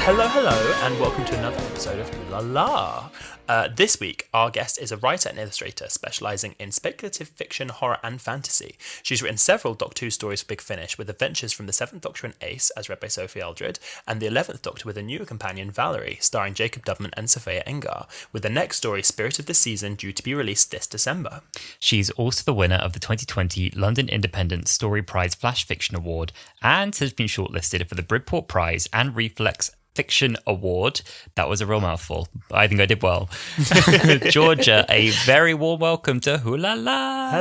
Hello, and welcome to another episode of Wholala. This week, our guest is a writer and illustrator specialising in speculative fiction, horror, and fantasy. She's written several Doctor Who stories for Big Finish, with adventures from the 7th Doctor and Ace, as read by Sophie Aldred, and the 11th Doctor with a newer companion, Valarie, starring Jacob Doubleman and Sophia Engar, with the next story, Spirit of the Season, due to be released this December. She's also the winner of the 2020 London Independent Story Prize Flash Fiction Award and has been shortlisted for the Bridport Prize and Reflex Fiction Award. That was a real mouthful. I think I did well. Georgia, a very warm welcome to Wholala.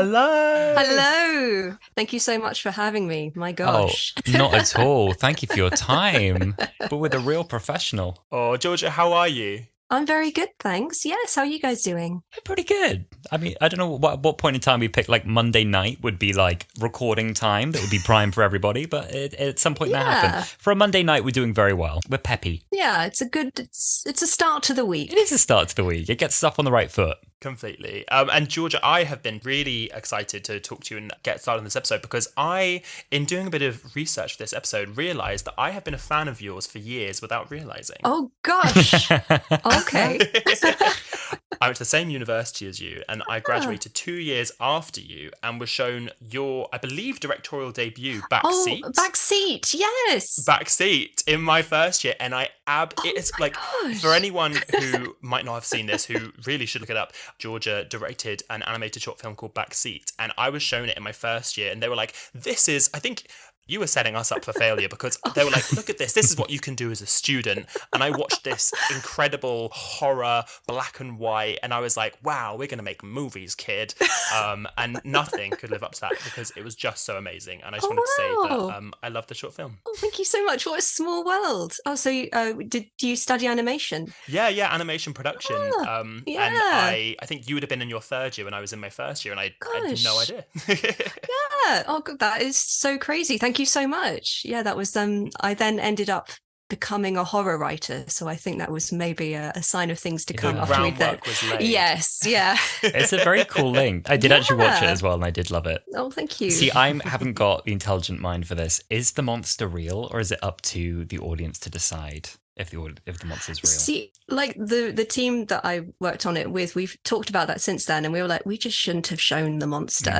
Hello. Thank you so much for having me. My gosh. Oh, not at all. Thank you for your time. But with a real professional. Oh, Georgia, how are you? I'm very good, thanks. Yes, how are you guys doing? Pretty good. I mean, I don't know what point in time we picked, like Monday night would be like recording time that would be prime for everybody, but at some point that happened. For a Monday night, we're doing very well. We're peppy. Yeah, it's a start to the week. It is a start to the week. It gets stuff on the right foot. Completely. And Georgia, I have been really excited to talk to you and get started on this episode because I, in doing a bit of research for this episode, realised that I have been a fan of yours for years without realising. Oh, gosh. Okay. I went to the same university as you, and I graduated 2 years after you and was shown your, I believe, directorial debut, Backseat. Oh, Backseat, yes. Backseat in my first year, and it's like, gosh. for anyone who might not have seen this, who really should look it up, Georgia directed an animated short film called Backseat, and I was shown it in my first year, and they were like, this is, I think you were setting us up for failure because they were like, look at this is what you can do as a student. And I watched this incredible horror, black and white, and I was like, wow, we're going to make movies, kid. And nothing could live up to that because it was just so amazing. And I just wanted to say that I love the short film. Oh, thank you so much. What a small world. Oh, so did you study animation? Yeah, animation production. Yeah. And I think you would have been in your third year when I was in my first year, and I had no idea. Yeah. Oh, God, that is so crazy. Thank you so much. Yeah, that was I then ended up becoming a horror writer, so I think that was maybe a sign of things to come after we'd then. Was laid. Yes, yeah. It's a very cool link. I did actually watch it as well, and I did love it. Oh, thank you. See, I haven't got the intelligent mind for this. Is the monster real, or is it up to the audience to decide if the monster's real? See, like the team that I worked on it with, we've talked about that since then, and we were like, we just shouldn't have shown the monster.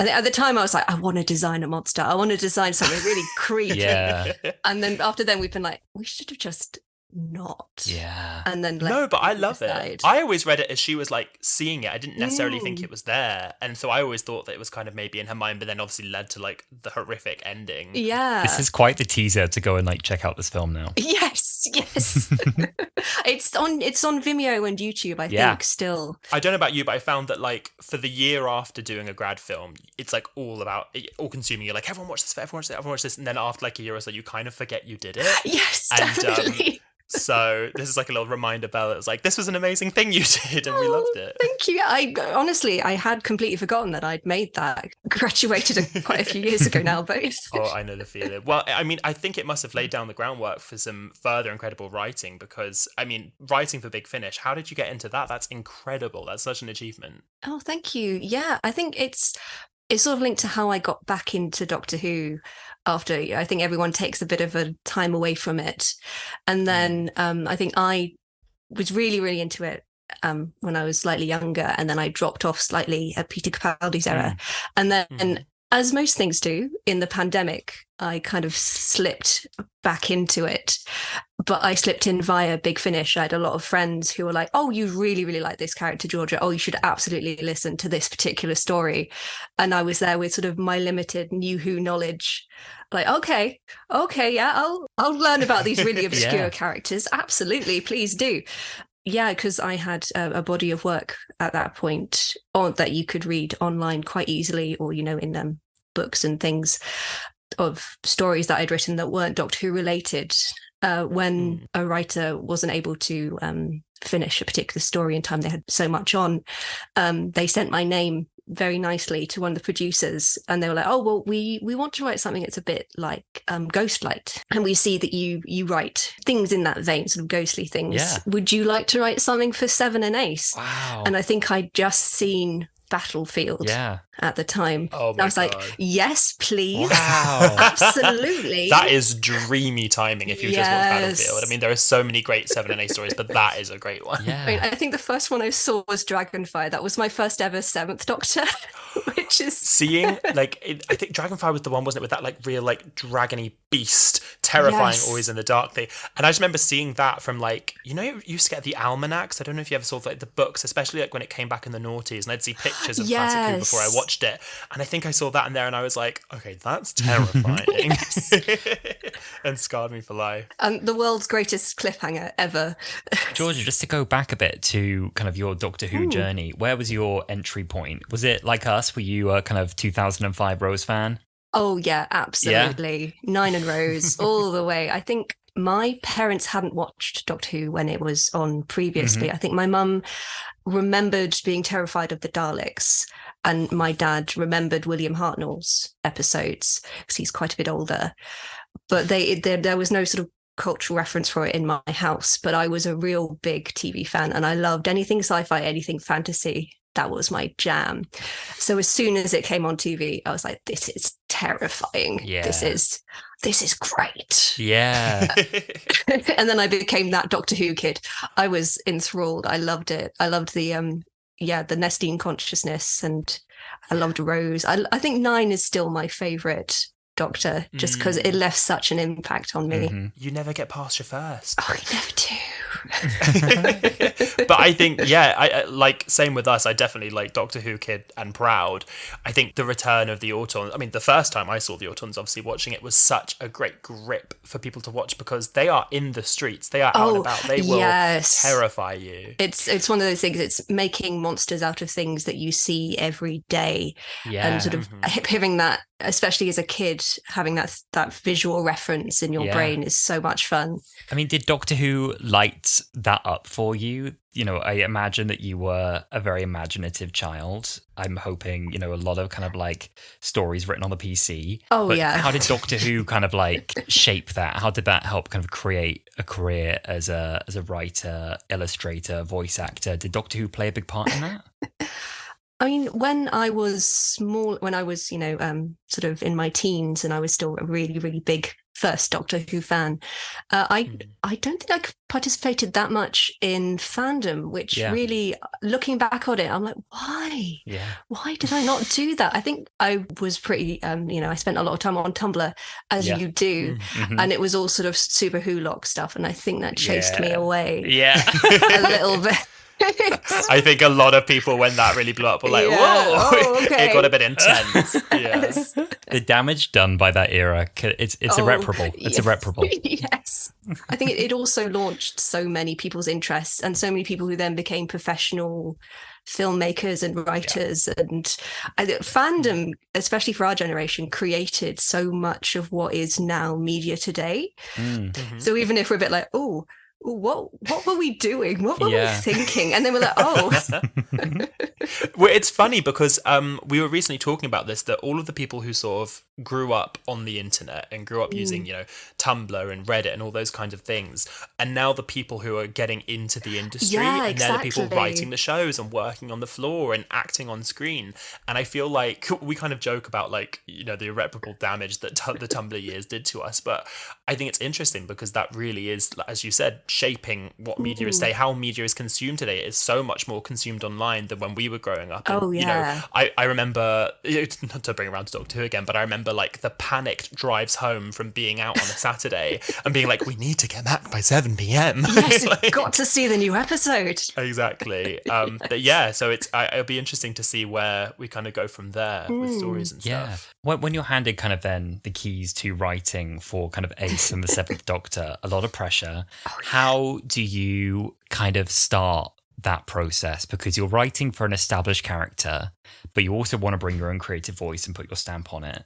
And at the time I was like, I want to design a monster. I want to design something really creepy. Yeah. And then after then we've been like, we should have just not. Yeah. And then no, but I love decide. it. I always read it as she was like seeing it. I didn't necessarily think it was there, and so I always thought that it was kind of maybe in her mind, but then obviously led to like the horrific ending. Yeah, this is quite the teaser to go and like check out this film now. Yes. it's on Vimeo and YouTube, I think. Still, I don't know about you, but I found that like for the year after doing a grad film, it's like all consuming. You're like, everyone watch this, everyone watch this, and then after like a year or so, you kind of forget you did it. Yes, and, definitely. So this is like a little reminder bell. It was like, this was an amazing thing you did, and we loved it. Thank you. I had completely forgotten that I'd made that. Graduated quite a few years ago now, but oh, I know the feeling. Well, I mean, I think it must have laid down the groundwork for some further incredible writing because, I mean, writing for Big Finish, how did you get into that? That's incredible. That's such an achievement. Oh, thank you. Yeah, I think it's sort of linked to how I got back into Doctor Who after I think everyone takes a bit of a time away from it. And then I think I was really, really into it when I was slightly younger, and then I dropped off slightly at Peter Capaldi's era. And then, as most things do in the pandemic, I kind of slipped back into it. But I slipped in via Big Finish. I had a lot of friends who were like, oh, you really, really like this character, Georgia. Oh, you should absolutely listen to this particular story. And I was there with sort of my limited New Who knowledge. Like, okay, yeah, I'll learn about these really obscure characters. Absolutely, please do. Yeah, because I had a body of work at that point that you could read online quite easily, or, in books and things of stories that I'd written that weren't Doctor Who related. When a writer wasn't able to finish a particular story in time, they had so much on, they sent my name very nicely to one of the producers, and they were like, oh, well, we want to write something that's a bit like Ghostlight, and we see that you write things in that vein, sort of ghostly things. Would you like to write something for Seven and Ace? Wow. And I think I'd just seen Battlefield Yeah. at the time. Oh And my I was God. like, yes, please. Wow. Absolutely. That is dreamy timing if you just watch Battlefield. I Yes. mean, there are so many great 7 and 8 stories, but that is a great one. Yeah. I mean, I think the first one I saw was Dragonfire. That was my first ever Seventh Doctor, which is Seeing, like, I think Dragonfire was the one, wasn't it, with that, like, real, like, dragony beast, terrifying, Yes. always in the dark thing. And I just remember seeing that from, like, you used to get the almanacs. I don't know if you ever saw, like, the books, especially, like, when it came back in the noughties, and I'd see pictures of Classic Who before I Yes. watched it. And I think I saw that in there, and I was like, okay, that's terrifying. Yes. And scarred me for life. And the world's greatest cliffhanger ever. Georgia, just to go back a bit to kind of your Doctor Who journey, where was your entry point? Was it like us? Were you a kind of 2005 Rose fan? Oh yeah, absolutely. Nine and Rose all the way. I think my parents hadn't watched Doctor Who when it was on previously. I think my mum remembered being terrified of the Daleks, and my dad remembered William Hartnell's episodes because he's quite a bit older. But there was no sort of cultural reference for it in my house. But I was a real big TV fan, and I loved anything sci-fi, anything fantasy. That was my jam. So as soon as it came on TV, I was like, this is terrifying. Yeah. This is great. Yeah. And then I became that Doctor Who kid. I was enthralled. I loved it. I loved the Nestine consciousness, and I loved Rose. I think 9 is still my favorite Doctor, just because it left such an impact on me. You never get past your first. Oh, you never do. But I think, I like, same with us. I definitely like Doctor Who kid and proud. I think the return of the Autons, I mean, the first time I saw the Autons, obviously watching it was such a great grip for people to watch, because they are in the streets, they are out and about, they will terrify you. It's one of those things. It's making monsters out of things that you see every day, and sort of hearing that, especially as a kid, having that visual reference in your brain is so much fun. I mean, did Doctor Who light that up for you? You know, I imagine that you were a very imaginative child. I'm hoping, a lot of kind of like stories written on the PC. Oh, but yeah. How did Doctor Who kind of like shape that? How did that help kind of create a career as a writer, illustrator, voice actor? Did Doctor Who play a big part in that? I mean, when I was small, when I was, sort of in my teens, and I was still a really, really big first Doctor Who fan, I don't think I participated that much in fandom, which really, looking back on it, I'm like, why? Yeah. Why did I not do that? I think I was pretty, I spent a lot of time on Tumblr, as you do, and it was all sort of super Who-lock stuff, and I think that chased me away a little bit. I think a lot of people, when that really blew up, were like, whoa, it got a bit intense. Yes. The damage done by that era, it's irreparable. It's irreparable. Yes. I think it also launched so many people's interests, and so many people who then became professional filmmakers and writers. And fandom, especially for our generation, created so much of what is now media today. So even if we're a bit like, what were we doing? What were we thinking? And then we're like, Well, it's funny because we were recently talking about this, that all of the people who sort of grew up on the internet and grew up using, Tumblr and Reddit and all those kinds of things, and now the people who are getting into the industry, and they're the people writing the shows and working on the floor and acting on screen. And I feel like we kind of joke about, like, the irreparable damage that the Tumblr years did to us, but I think it's interesting because that really is, as you said, shaping what media is today, how media is consumed today. It is so much more consumed online than when we were growing up. And, I remember, not to bring around to Doctor Who again, but I remember like the panicked drives home from being out on a Saturday and being like, we need to get back by 7 p.m. Yes, like, got to see the new episode. Exactly. But so it'll be interesting to see where we kind of go from there with stories and stuff. When you're handed kind of then the keys to writing for kind of Ace and the Seventh Doctor, a lot of pressure. How do you kind of start that process? Because you're writing for an established character, but you also want to bring your own creative voice and put your stamp on it.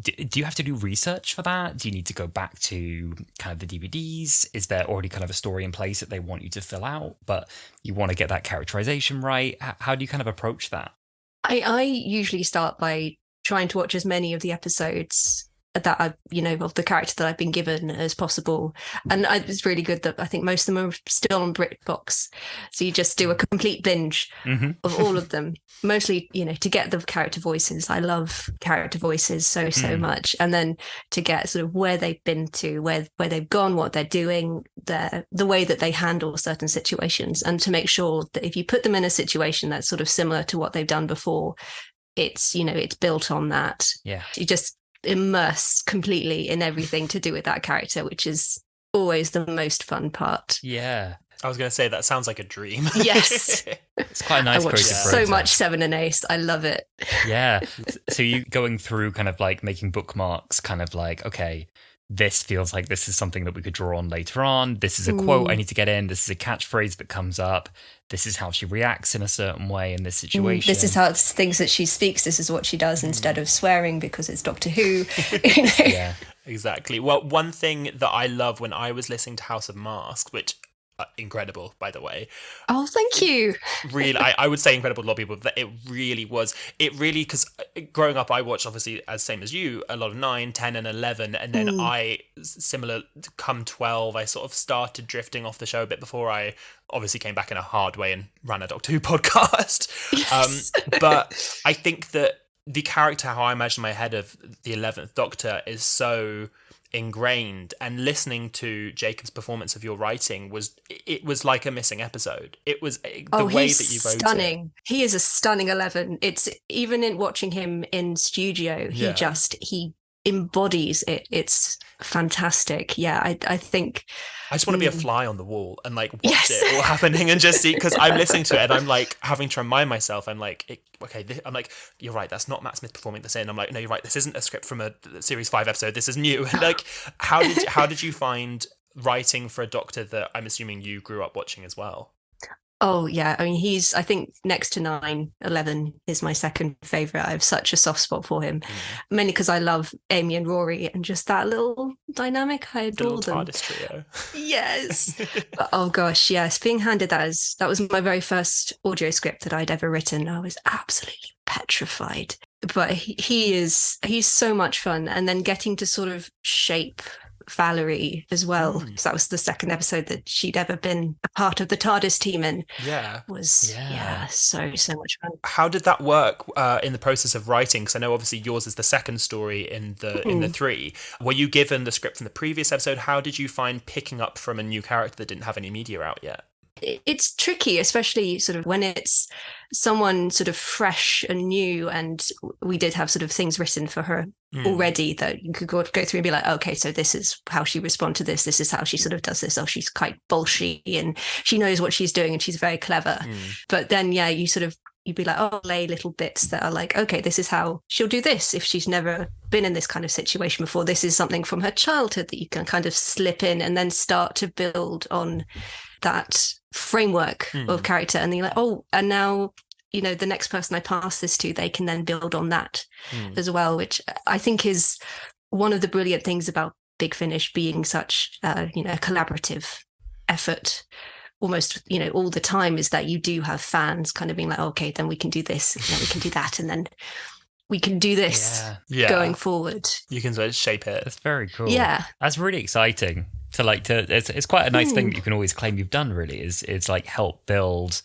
Do you have to do research for that? Do you need to go back to kind of the DVDs? Is there already kind of a story in place that they want you to fill out, but you want to get that characterization right? How do you kind of approach that? I usually start by trying to watch as many of the episodes that I, of the character that I've been given as possible. And it's really good that I think most of them are still on BritBox. So you just do a complete binge of all of them. Mostly, to get the character voices. I love character voices so much. And then to get sort of where they've been to, where they've gone, what they're doing, the way that they handle certain situations, and to make sure that if you put them in a situation that's sort of similar to what they've done before, it's built on that. Yeah. You just immerse completely in everything to do with that character, which is always the most fun part. Yeah. I was going to say, that sounds like a dream. Yes. It's quite a nice I watch creative so process. much Seven and Ace. I love it. Yeah. So you going through kind of like making bookmarks, kind of like, okay, this feels like this is something that we could draw on later on. This is a quote I need to get in. This is a catchphrase that comes up. This is how she reacts in a certain way in this situation. This is how things that she speaks. This is what she does instead of swearing because it's Doctor Who. Yeah. Exactly. Well, one thing that I love when I was listening to House of Masks, which incredible, by the way. Oh, thank you. Really, I would say incredible to a lot of people, that it really, because growing up, I watched, obviously, as same as you, a lot of 9, 10 and 11, and then similar, come 12, I sort of started drifting off the show a bit before I obviously came back in a hard way and ran a Doctor Who podcast. Yes. But I think that the character, how I imagine my head of the 11th Doctor, is so ingrained, and listening to Jacob's performance of your writing was like a missing episode. It was the way that you wrote stunning. He is a stunning 11. It's even in watching him in studio, he embodies it. It's fantastic. Yeah, I think I just want to be a fly on the wall and like watch it all happening and just see, because I'm listening to it and I'm like having to remind myself, I'm like, I'm like, you're right, that's not Matt Smith performing this in. I'm like, no, you're right, this isn't a script from a series 5 episode, this is new. And like, how did you find writing for a Doctor that I'm assuming you grew up watching as well? Oh, yeah. I mean, I think next to 9, 11 is my second favourite. I have such a soft spot for him, mainly because I love Amy and Rory and just that little dynamic. I adore them. TARDIS trio. Yes. But, oh, gosh, yes. Being handed that was my very first audio script that I'd ever written. I was absolutely petrified. But he's so much fun. And then getting to sort of shape Valarie as well, because that was the second episode that she'd ever been a part of the TARDIS team in. Was so much fun. How did that work in the process of writing? Because I know obviously yours is the second story in the 3. Were you given the script from the previous episode? How did you find picking up from a new character that didn't have any media out yet? It's tricky, especially sort of when it's someone sort of fresh and new, and we did have sort of things written for her already that you could go through and be like, okay, so this is how she responds to this is how she sort of does this. Oh, she's quite bullshit and she knows what she's doing and she's very clever. But then you'd be like, oh, lay little bits that are like, okay, this is how she'll do this if she's never been in this kind of situation before. This is something from her childhood that you can kind of slip in and then start to build on that framework of character. And then you're like, oh, and now, the next person I pass this to, they can then build on that as well, which I think is one of the brilliant things about Big Finish being such, a collaborative effort. Almost, all the time, is that you do have fans kind of being like, okay, then we can do this, and then we can do that, and then we can do this going forward. You can sort of shape it. That's very cool. Yeah. That's really exciting. It's quite a nice thing that you can always claim you've done, really, is like help build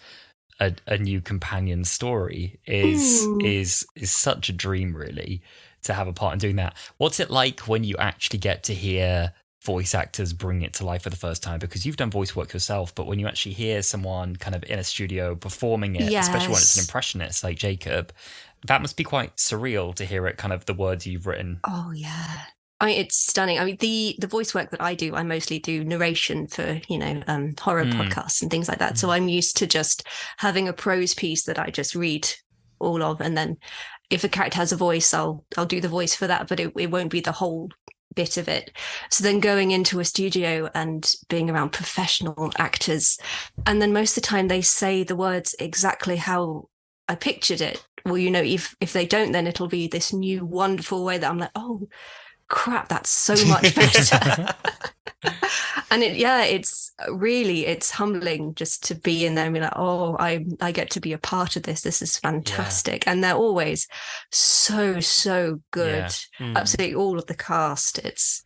a new companion story is such a dream, really, to have a part in doing that. What's it like when you actually get to hear voice actors bring it to life for the first time? Because you've done voice work yourself, but when you actually hear someone kind of in a studio performing it, especially when it's an impressionist like Jacob, that must be quite surreal to hear it, kind of the words you've written. Oh, yeah. I mean, it's stunning. I mean, the voice work that I do, I mostly do narration for, horror podcasts and things like that. So I'm used to just having a prose piece that I just read all of. And then if a character has a voice, I'll do the voice for that, but it won't be the whole bit of it. So then going into a studio and being around professional actors, and then most of the time they say the words exactly how I pictured it. Well, if they don't, then it'll be this new wonderful way that I'm like, oh, crap, that's so much better. And it's humbling just to be in there and be like, oh, I get to be a part of this. This is fantastic. And they're always so good. Absolutely all of the cast. It's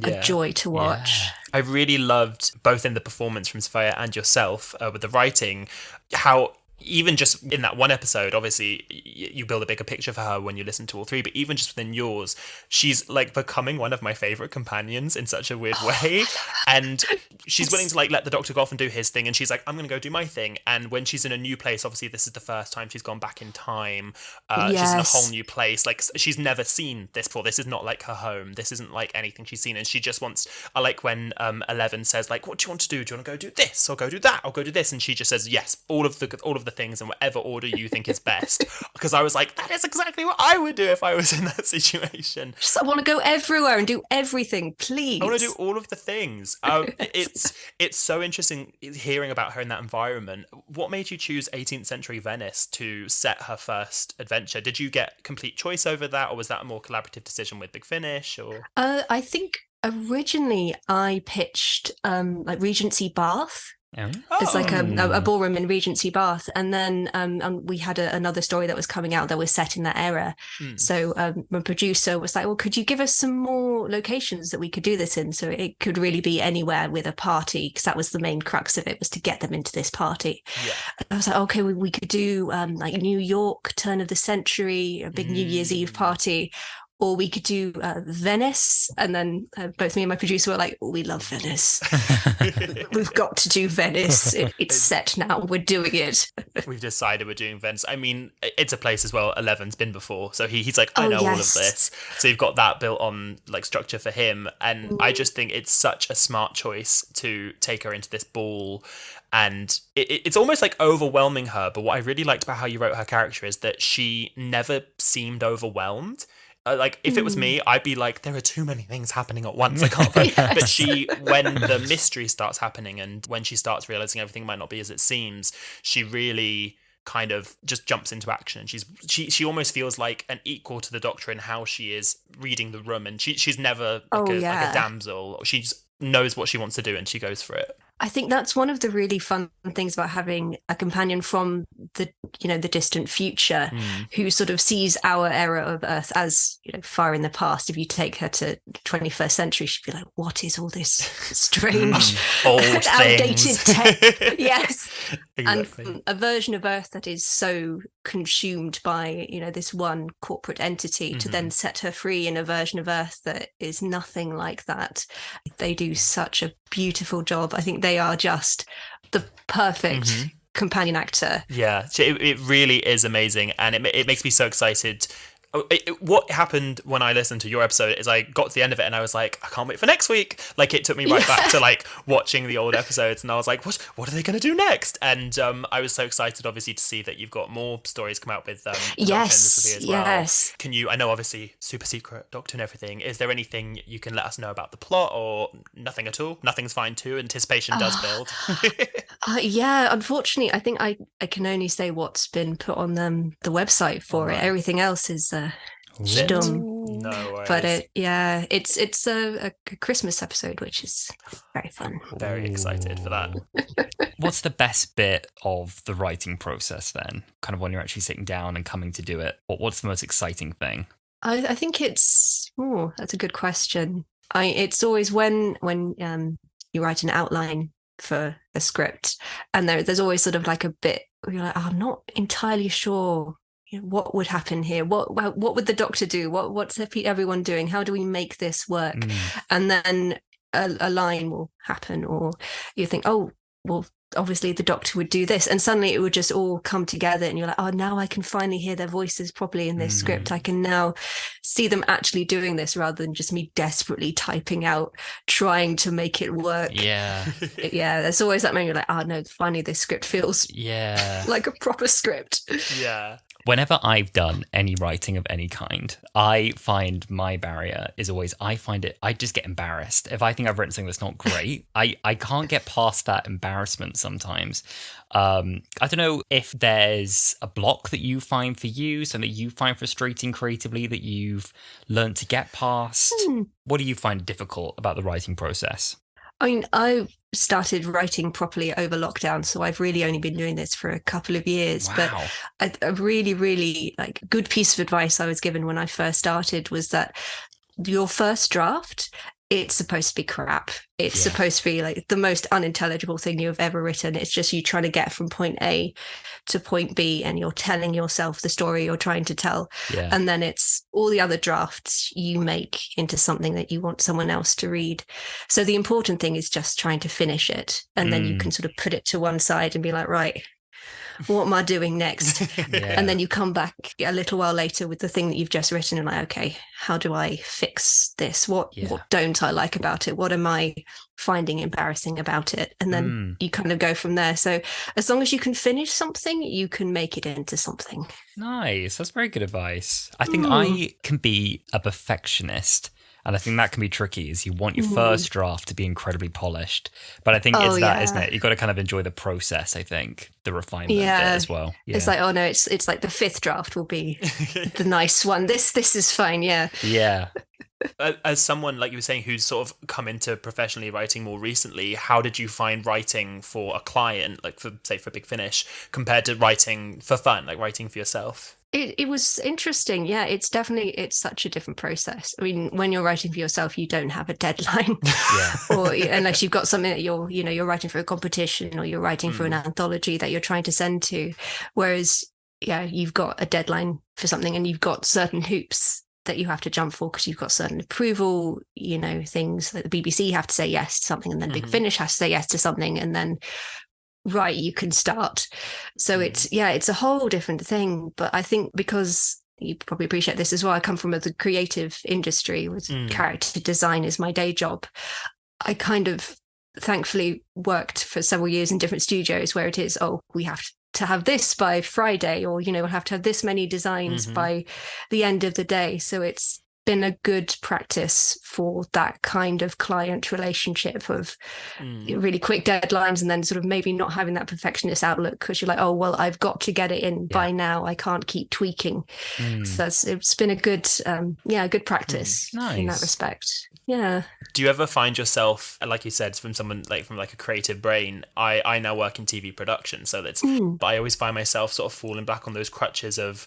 a joy to watch. I really loved, both in the performance from Sophia and yourself with the writing, how even just in that one episode, obviously you build a bigger picture for her when you listen to all three, but even just within yours, she's like becoming one of my favorite companions in such a weird way. And she's willing to like let the Doctor go off and do his thing, and she's like, I'm gonna go do my thing. And when she's in a new place, obviously this is the first time she's gone back in time, she's in a whole new place, like she's never seen this before. This is not like her home, this isn't like anything she's seen, and she just wants, I like when 11 says like, what do you want to do you want to go do this or go do that or go do this, and she just says yes, all of the things in whatever order you think is best. Because I was like, that is exactly what I would do if I was in that situation. Just, I want to go everywhere and do everything, please. I want to do all of the things. It's so interesting hearing about her in that environment. What made you choose 18th century Venice to set her first adventure? Did you get complete choice over that, or was that a more collaborative decision with Big Finish? Or I think originally I pitched like Regency Bath. It's like a ballroom in Regency Bath, and then we had another story that was coming out that was set in that era. So my producer was like, well, could you give us some more locations that we could do this in, so it could really be anywhere with a party, because that was the main crux of it, was to get them into this party. And I was like, okay, we could do like New York, turn of the century, a big New Year's Eve party, or we could do Venice. And then both me and my producer were like, oh, we love Venice. We've got to do Venice. It's set now. We're doing it. We've decided we're doing Venice. I mean, it's a place as well 11's been before. So he's like, I know all of this. So you've got that built on like structure for him. And I just think it's such a smart choice to take her into this ball. And it's almost like overwhelming her. But what I really liked about how you wrote her character is that she never seemed overwhelmed. Like, if it was me, I'd be like, there are too many things happening at once. I can't. But when the mystery starts happening and when she starts realizing everything might not be as it seems, she really kind of just jumps into action. And she almost feels like an equal to the Doctor in how she is reading the room. And she's never like a damsel. She just knows what she wants to do and she goes for it. I think that's one of the really fun things about having a companion from the distant future who sort of sees our era of Earth as, far in the past. If you take her to 21st century, she'd be like, what is all this strange, old outdated tech? Yes. Exactly. And a version of Earth that is so consumed by, this one corporate entity to then set her free in a version of Earth that is nothing like that. They do such a beautiful job. I think they are just the perfect companion actor. Yeah, it really is amazing, and it makes me so excited. What happened when I listened to your episode is I got to the end of it and I was like, I can't wait for next week. Like, it took me right back to like watching the old episodes, and I was like, what are they going to do next? And I was so excited, obviously, to see that you've got more stories come out with Doctor and Sophia as well. Can you, I know obviously super secret Doctor and everything, is there anything you can let us know about the plot, or nothing at all? Nothing's fine too. Anticipation does build. Unfortunately, I think I can only say what's been put on the website for it. Everything else is stum. No worries. But it's a Christmas episode, which is very fun. Very excited for that. What's the best bit of the writing process then? Kind of when you're actually sitting down and coming to do it. What's the most exciting thing? I think that's a good question. It's always when you write an outline for a script, and there's always sort of like a bit where you're like, I'm not entirely sure what would happen here. What would the Doctor do? What's everyone doing? How do we make this work? And then a line will happen, or you think, oh, well, obviously the Doctor would do this, and suddenly it would just all come together, and you're like, oh, now I can finally hear their voices properly in this script. I can now see them actually doing this rather than just me desperately typing out, trying to make it work. There's always that moment you're like, oh no, finally this script feels like a proper script. Whenever I've done any writing of any kind, I find my barrier is always, I just get embarrassed. If I think I've written something that's not great, I can't get past that embarrassment sometimes. I don't know if there's a block that you find for you, something that you find frustrating creatively that you've learned to get past. What do you find difficult about the writing process? I mean, I started writing properly over lockdown, so I've really only been doing this for a couple of years. Wow. But a really, really like good piece of advice I was given when I first started was that your first draft, it's supposed to be crap. It's supposed to be like the most unintelligible thing you've ever written. It's just you trying to get from point A to point B, and you're telling yourself the story you're trying to tell. Yeah. And then it's all the other drafts you make into something that you want someone else to read. So the important thing is just trying to finish it. And then you can sort of put it to one side and be like, right, what am I doing next? And then you come back a little while later with the thing that you've just written and like, okay, how do I fix this? What don't I like about it? What am I finding embarrassing about it? And then you kind of go from there. So as long as you can finish something, you can make it into something. Nice. That's very good advice. I think I can be a perfectionist. And I think that can be tricky, is you want your first draft to be incredibly polished. But I think it's that, isn't it? You've got to kind of enjoy the process, I think, the refinement bit as well. Yeah. It's like, oh no, it's like the fifth draft will be the nice one. This is fine, yeah. Yeah. As someone, like you were saying, who's sort of come into professionally writing more recently, how did you find writing for a client, like for Big Finish, compared to writing for fun, like writing for yourself? It was interesting. Yeah, it's such a different process. I mean, when you're writing for yourself, you don't have a deadline, or unless you've got something that you're writing for a competition or you're writing for an anthology that you're trying to send to. Whereas, you've got a deadline for something and you've got certain hoops that you have to jump for because you've got certain approval, things like the BBC have to say yes to something, and then Big Finish has to say yes to something, and then right, you can start. So it's a whole different thing. But I think because you probably appreciate this as well, I come from the creative industry with character design is my day job. I kind of thankfully worked for several years in different studios where it is, we have to have this by Friday, or we'll have to have this many designs by the end of the day. So it's been a good practice for that kind of client relationship of really quick deadlines, and then sort of maybe not having that perfectionist outlook because you're like, oh well, I've got to get it in by now, I can't keep tweaking. So it's been a good good practice in that respect. Do you ever find yourself, like you said, from someone from a creative brain? I now work in TV production, so that's but I always find myself sort of falling back on those crutches of,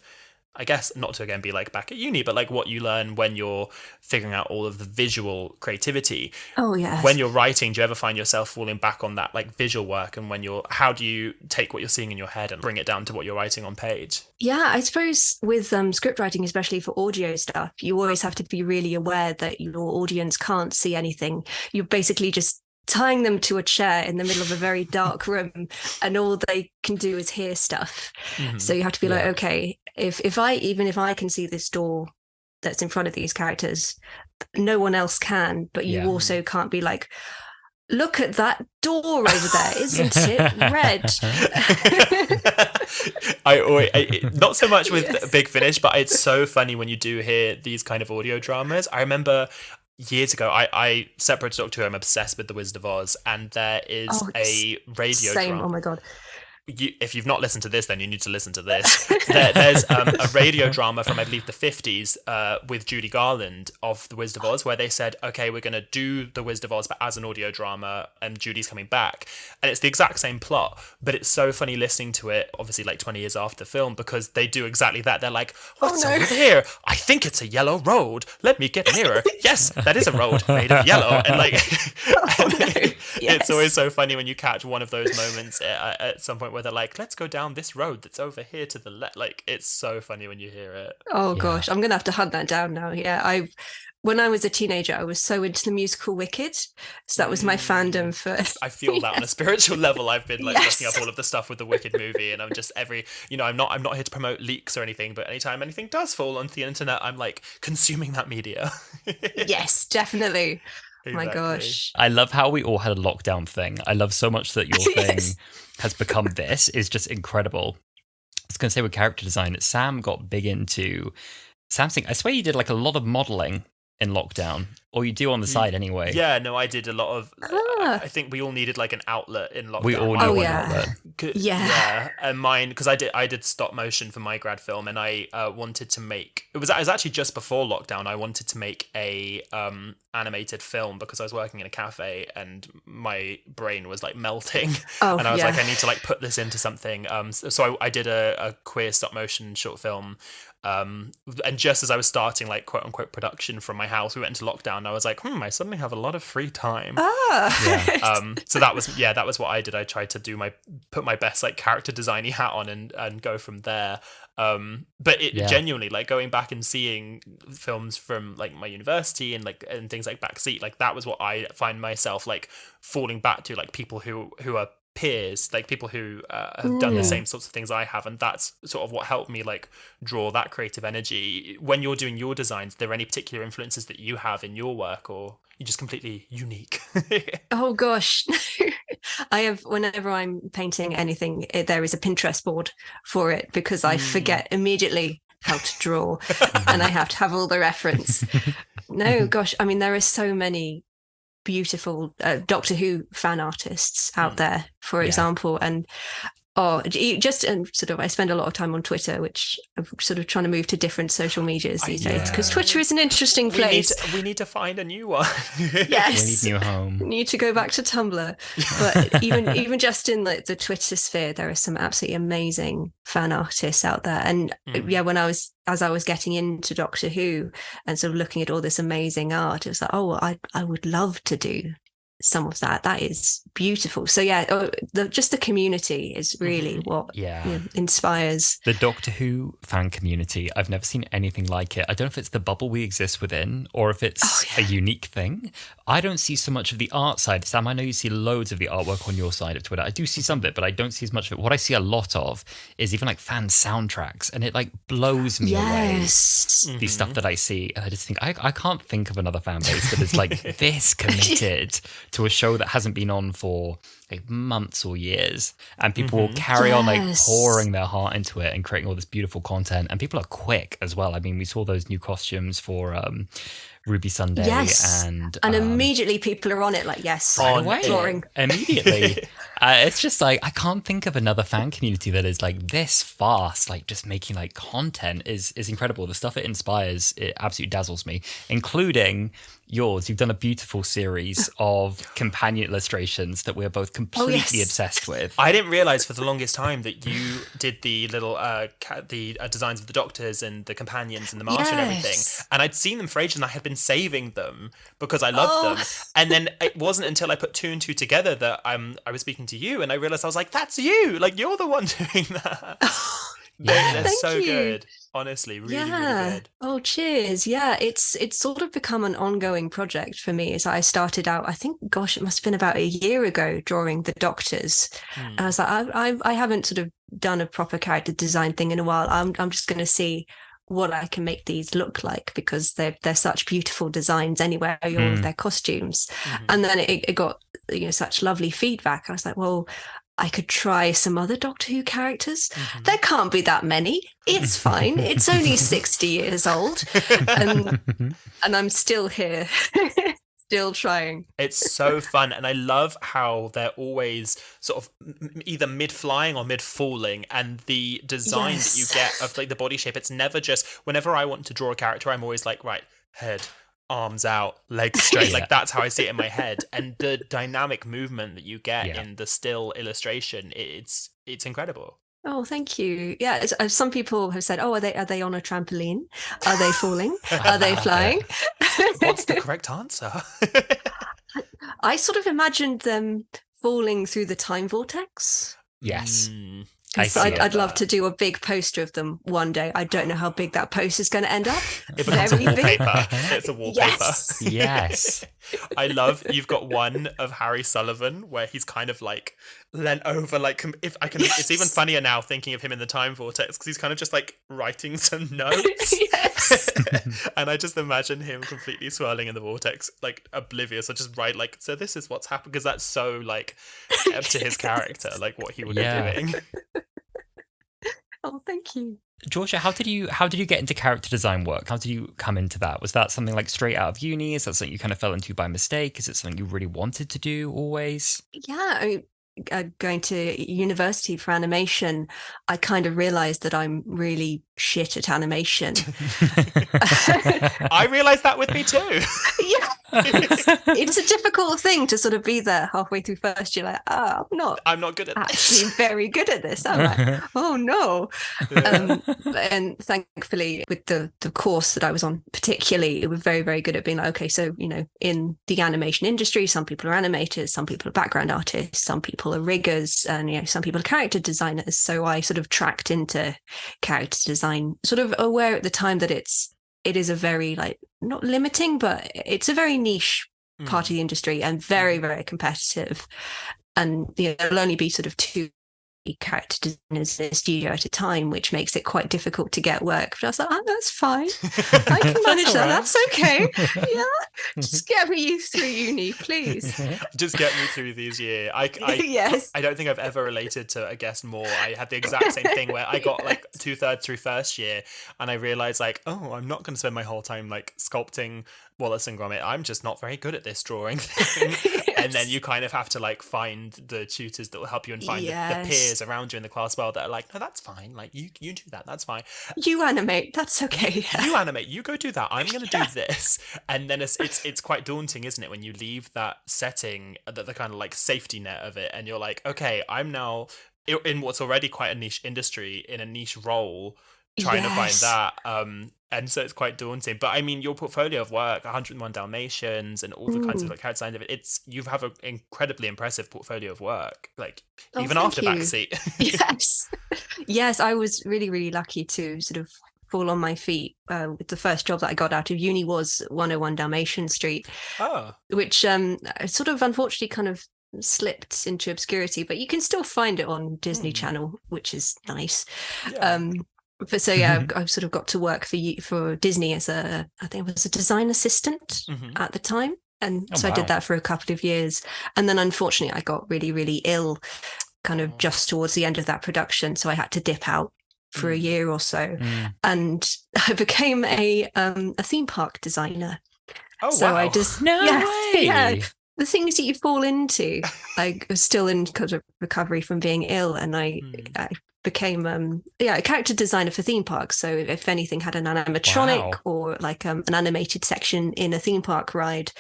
I guess, not to again be like back at uni, but like what you learn when you're figuring out all of the visual creativity. Oh yeah. When you're writing, do you ever find yourself falling back on that like visual work? And how do you take what you're seeing in your head and bring it down to what you're writing on page? Yeah, I suppose with script writing, especially for audio stuff, you always have to be really aware that your audience can't see anything. You're basically just tying them to a chair in the middle of a very dark room, and all they can do is hear stuff. So you have to be like, okay, if I can see this door that's in front of these characters, no one else can, but you also can't be like, look at that door over there, isn't it red? I not so much with Big Finish, but it's so funny when you do hear these kind of audio dramas. I remember years ago, I separate to Doctor Who, I'm obsessed with The Wizard of Oz, and there is a radio drama. Oh my god. If you've not listened to this, then you need to listen to this. There's a radio drama from, I believe, the 50s with Judy Garland of The Wizard of Oz, where they said, okay, we're going to do The Wizard of Oz, but as an audio drama, and Judy's coming back. And it's the exact same plot, but it's so funny listening to it, obviously like 20 years after the film, because they do exactly that. They're like, what's over here? I think it's a yellow road. Let me get nearer. Yes, that is a road made of yellow. And like, it's always so funny when you catch one of those moments at some point where they're like, let's go down this road that's over here to the left. Like, it's so funny when you hear it. Oh gosh, I'm gonna have to hunt that down now. When I was a teenager, I was so into the musical Wicked, so that was my fandom for. I feel that on a spiritual level. I've been like looking up all of the stuff with the Wicked movie, and I'm just I'm not here to promote leaks or anything, but anytime anything does fall onto the internet, I'm like consuming that media. Yes, definitely. Exactly. My gosh. I love how we all had a lockdown thing. I love so much that your thing has become this. Is just incredible. I was going to say with character design, Sam got big into Sam's thing. I swear you did like a lot of modeling in lockdown, or you do on the side anyway. Yeah, no, I did a lot of. Ah. I think we all needed like an outlet in lockdown. We all Mine- know an yeah. outlet. Yeah. and mine because I did stop motion for my grad film, and I wanted to make it was actually just before lockdown. I wanted to make a animated film because I was working in a cafe and my brain was like melting, Oh, and I was yeah. like, I need to like put this into something. So I did a queer stop motion short film. And just as I was starting like quote unquote production from my house, we went into lockdown. And I was like, I suddenly have a lot of free time. Ah. So that was what I did. I tried to put my best like character designy hat on and go from there. But it genuinely, like, going back and seeing films from like my university and things like Backseat, like that was what I find myself like falling back to, like people who are peers, like people who have done the same sorts of things I have, and that's sort of what helped me like draw that creative energy. When you're doing your designs, are there any particular influences that you have in your work, or you're just completely unique? Oh gosh. I have, whenever I'm painting anything, there is a Pinterest board for it because I forget immediately how to draw and I have to have all the reference. No, gosh, I mean, there are so many beautiful Doctor Who fan artists out there, for example, and I spend a lot of time on Twitter, which I'm sort of trying to move to different social medias these days because Twitter is an interesting place. We need to find a new one. Yes, we need new home. We need to go back to Tumblr, but even just in like the Twitter sphere, there are some absolutely amazing fan artists out there. And when I was getting into Doctor Who and sort of looking at all this amazing art, it was like, I would love to do some of that. That is beautiful. So just the community is really what inspires. The Doctor Who fan community, I've never seen anything like it. I don't know if it's the bubble we exist within or if it's a unique thing. I don't see so much of the art side. Sam, I know you see loads of the artwork on your side of Twitter. I do see some of it, but I don't see as much of it. What I see a lot of is even like fan soundtracks, and it like blows me away. These stuff that I see, and I just think I can't think of another fan base that is like this committed to a show that hasn't been on for like months or years, and people will carry on like pouring their heart into it and creating all this beautiful content, and people are quick as well. I mean, we saw those new costumes for Ruby Sunday, and immediately people are on it, like drawing immediately. It's just like I can't think of another fan community that is like this fast, like just making like content is incredible. The stuff it inspires, it absolutely dazzles me, including yours. You've done a beautiful series of companion illustrations that we're both completely obsessed with. I didn't realize for the longest time that you did the little designs of the doctors and the companions and the marsh and everything, and I'd seen them for ages and I had been saving them because I loved them, and then it wasn't until I put two and two together that I was speaking to you and I realized I was like, that's you, like you're the one doing that. They're so good. Honestly, really good. Oh, cheers. Yeah, it's sort of become an ongoing project for me. As I started out, I think, gosh, it must have been about a year ago, drawing the Doctors. And I was like, I haven't sort of done a proper character design thing in a while. I'm just going to see what I can make these look like because they're such beautiful designs anyway, all of their costumes. And then it got such lovely feedback. I was like, well, I could try some other Doctor Who characters. There can't be that many. It's fine. It's only 60 years old. And I'm still here, still trying. It's so fun. And I love how they're always sort of either mid-flying or mid-falling. And the design that you get of like the body shape, it's never just, whenever I want to draw a character, I'm always like, right, head, arms out, legs straight. Like that's how I see it in my head. And the dynamic movement that you get in the still illustration, it's incredible. Oh, thank you. Yeah, some people have said, are they on a trampoline? Are they falling? Are they flying? What's the correct answer? I sort of imagined them falling through the time vortex. Yes. I'd love to do a big poster of them one day. I don't know how big that poster is going to end up. It becomes a wallpaper. It's a wallpaper. Yes. I love, you've got one of Harry Sullivan where he's kind of like leant over, like if I can, it's even funnier now thinking of him in the time vortex because he's kind of just like writing some notes. And I just imagine him completely swirling in the vortex, like oblivious. I just write like, so this is what's happened, because that's so like up to his character, like what he would be doing. Oh, thank you. Georgia, how did you get into character design work? How did you come into that? Was that something like straight out of uni? Is that something you kind of fell into by mistake? Is it something you really wanted to do always? Yeah, I mean, going to university for animation, I kind of realized that I'm really shit at animation. I realized that with me too. Yeah, it's a difficult thing to sort of be there halfway through first year, like, I'm not good at actually this. very good at this, am I? Oh no. Yeah. And thankfully with the course that I was on particularly, it was very, very good at being like, okay, so, you know, in the animation industry, some people are animators, some people are background artists, some people are riggers, and, you know, some people are character designers. So I sort of tracked into character design, sort of aware at the time that it is a very, like, not limiting, but it's a very niche part of the industry and very, very competitive. And, you know, there'll only be sort of 2 character designers in a studio at a time, which makes it quite difficult to get work. But I was like, that's fine. I can manage that. Right. That's okay. Yeah. Just get me through uni, please. Just get me through these years. Yes. I don't think I've ever related to a guest more. I had the exact same thing where I got like 2/3 through first year and I realized like, oh, I'm not going to spend my whole time like sculpting Wallace and Gromit. I'm just not very good at this drawing thing. Yes. And then you kind of have to like find the tutors that will help you and find the peers around you in the class world that are like, no, that's fine. Like you do that. That's fine. You animate. That's okay. You animate. You go do that. I'm going to do this. And then it's quite daunting, isn't it, when you leave that setting, the kind of like safety net of it, and you're like, okay, I'm now in what's already quite a niche industry, in a niche role, trying to find that. And so it's quite daunting. But I mean, your portfolio of work, 101 Dalmatians, and all the kinds of like character design of it, you have an incredibly impressive portfolio of work. Like even after Backseat. Yes, I was really, really lucky to sort of fall on my feet. With the first job that I got out of uni was 101 Dalmatian Street, which sort of unfortunately kind of slipped into obscurity, but you can still find it on Disney Channel, which is nice. But so yeah, I've sort of got to work for Disney as I think I was a design assistant at the time, and I did that for a couple of years, and then unfortunately I got really, really ill, kind of just towards the end of that production, so I had to dip out for a year or so, and I became a theme park designer. I just way. The things that you fall into. I was still in kind of recovery from being ill, and I became a character designer for theme parks. So if anything had an animatronic or like an animated section in a theme park ride,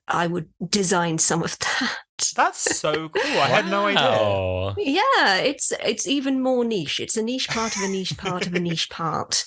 I would design some of that. That's so cool. I had no idea. Yeah, it's even more niche. It's a niche part of a niche part of a niche part.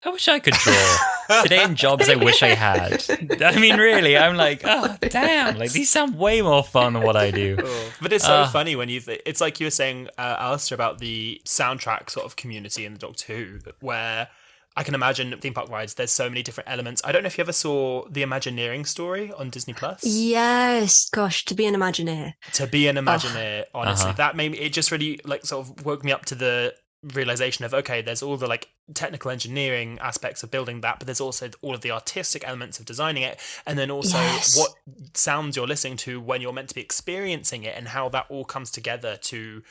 I wish I could draw. Today in jobs I wish I had. I mean, really, I'm like, oh, damn. Like, these sound way more fun than what I do. But it's so funny when it's like you were saying, Alasdair, about the soundtrack sort of community in the Doctor Who, where I can imagine theme park rides, there's so many different elements. I don't know if you ever saw The Imagineering Story on Disney+. Yes, gosh, to be an Imagineer. To be an Imagineer, honestly. That made me, it just really like sort of woke me up to the realization of, okay, there's all the like technical engineering aspects of building that, but there's also all of the artistic elements of designing it, and then also what sounds you're listening to when you're meant to be experiencing it, and how that all comes together to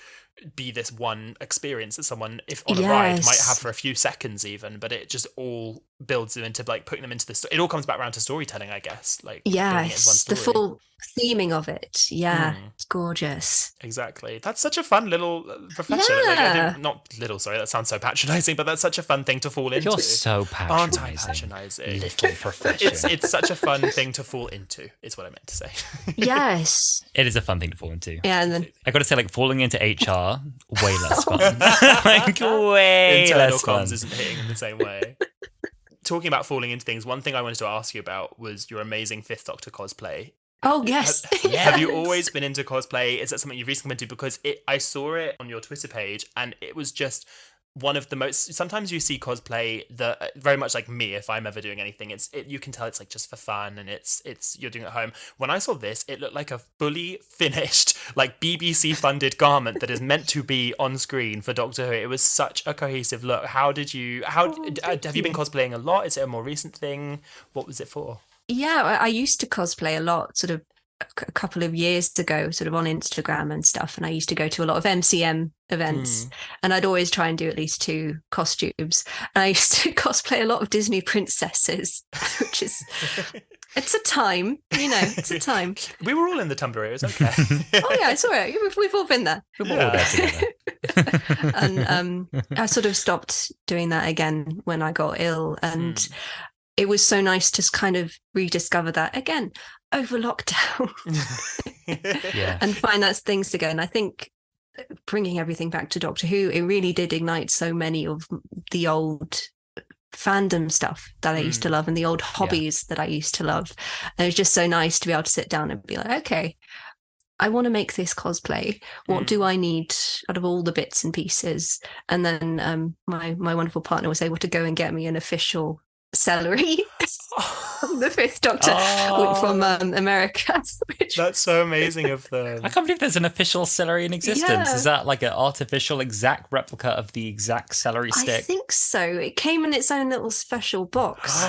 be this one experience that someone, if on a ride, might have for a few seconds even, but it just all builds them into like putting them into this. It all comes back around to storytelling, I guess. Like the full theming of it. It's gorgeous. Exactly. That's such a fun little profession. Like, not little, sorry, that sounds so patronizing, but that's such a fun thing to fall into. You're so patronizing. Aren't I patronizing? Little profession. It's such a fun thing to fall into, is what I meant to say. Yes. It is a fun thing to fall into. Yeah, and then I got to say, like, falling into HR, way less fun. Like, way Internal less comms fun. isn't hitting in the same way. Talking about falling into things, one thing I wanted to ask you about was your amazing Fifth Doctor cosplay. Oh, yes. Have you always been into cosplay? Is that something you've recently been into? Because I saw it on your Twitter page, and it was just one of the most. Sometimes you see cosplay that very much like me. If I'm ever doing anything, you can tell it's like just for fun, and it's you're doing it at home. When I saw this, it looked like a fully finished, like BBC funded garment that is meant to be on screen for Doctor Who. It was such a cohesive look. Have you been cosplaying a lot? Is it a more recent thing? What was it for? Yeah, I used to cosplay a lot, sort of a couple of years ago, sort of on Instagram and stuff, and I used to go to a lot of MCM events, and I'd always try and do at least 2 costumes. And I used to cosplay a lot of Disney princesses, which is it's a time, it's a time. We were all in the Tumblr. It was okay. Oh yeah, it's all right. We've all been there. We're all there together. And I sort of stopped doing that again when I got ill, and it was so nice to kind of rediscover that again over lockdown. And find that things to go. And I think bringing everything back to Doctor Who, it really did ignite so many of the old fandom stuff that I used to love and the old hobbies that I used to love. And it was just so nice to be able to sit down and be like, okay, I want to make this cosplay. What do I need out of all the bits and pieces? And then my wonderful partner was able to go and get me an official celery from the Fifth Doctor from America. That's so amazing of them. I can't believe there's an official celery in existence. Yeah. Is that like an artificial exact replica of the exact celery stick? I think so. It came in its own little special box.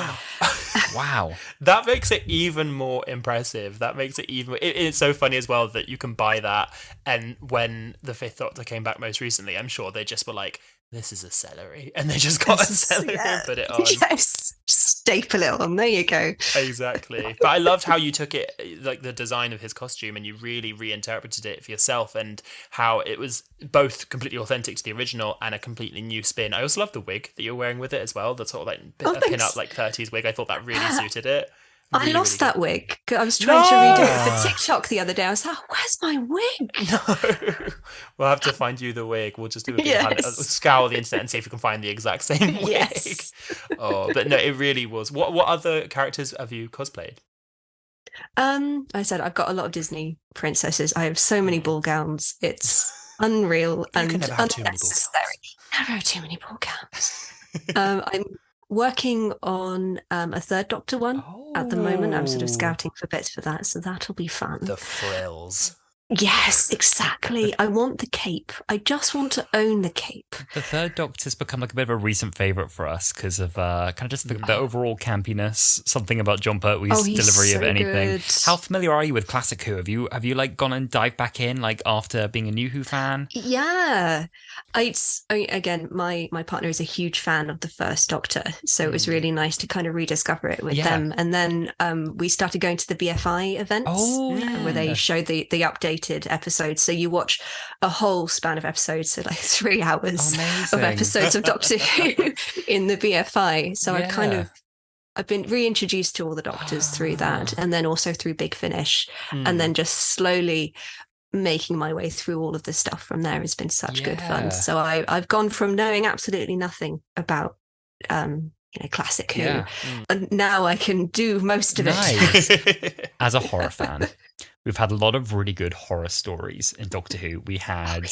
Wow. That makes it even more impressive. That makes it even... It's so funny as well that you can buy that, and when the Fifth Doctor came back most recently, I'm sure they just were like, this is a celery, and they just got a celery and put it on. Yes, staple it on. There you go. Exactly. But I loved how you took it, like the design of his costume, and you really reinterpreted it for yourself, and how it was both completely authentic to the original and a completely new spin. I also love the wig that you're wearing with it as well, the sort of like pin-up like 30s wig. I thought that really suited it. I lost that wig. I was trying to redo it for TikTok the other day. I was like, where's my wig? No. We'll have to find you the wig. We'll just do a big scour the internet and see if we can find the exact same wig. Yes. But no, it really was. What other characters have you cosplayed? I said I've got a lot of Disney princesses. I have so many ball gowns. It's unreal and unnecessary. Never have too many ball gowns. I'm working on a Third Doctor one at the moment. I'm sort of scouting for bits for that, so that'll be fun. The frills. Yes, exactly. I want the cape. I just want to own the cape. The Third Doctor's become like a bit of a recent favourite for us because of kind of just the overall campiness. Something about John Pertwee's delivery so of anything. Good. How familiar are you with classic Who? Have you like gone and dived back in like after being a new Who fan? Yeah, again, my partner is a huge fan of the First Doctor, so it was really nice to kind of rediscover it with them. And then we started going to the BFI events where they show the updated episodes. So you watch a whole span of episodes, so like 3 hours of episodes of Doctor Who in the BFI. So I've been reintroduced to all the Doctors through that, and then also through Big Finish, and then just slowly making my way through all of the stuff from there has been such good fun. So I've gone from knowing absolutely nothing about classic Who, and now I can do most of it. As a horror fan, we've had a lot of really good horror stories in Doctor Who. We had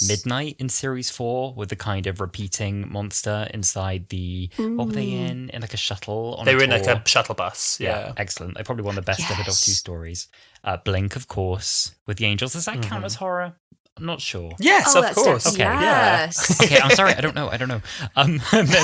Midnight in series 4 with the kind of repeating monster inside the what were they in like a shuttle on they a were tour. in like a shuttle bus. Excellent. They're probably one of the best ever Doctor Who stories. Blink, of course, with the angels. Does that count as horror? I'm not sure. Yes, of course. Okay, yes. Okay, I'm sorry, I don't know. And then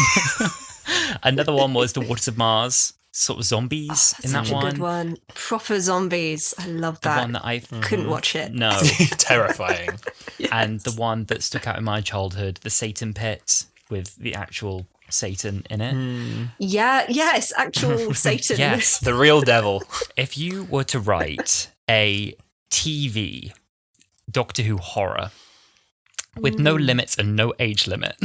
another one was The Waters of Mars, sort of zombies in that such one. A good one. Proper zombies. I love that. The one that I couldn't watch it. No. Terrifying. Yes. And the one that stuck out in my childhood, The Satan Pit, with the actual Satan in it. Yeah, yes, actual Satan. Yes. The real devil. If you were to write a TV Doctor Who horror with no limits and no age limit,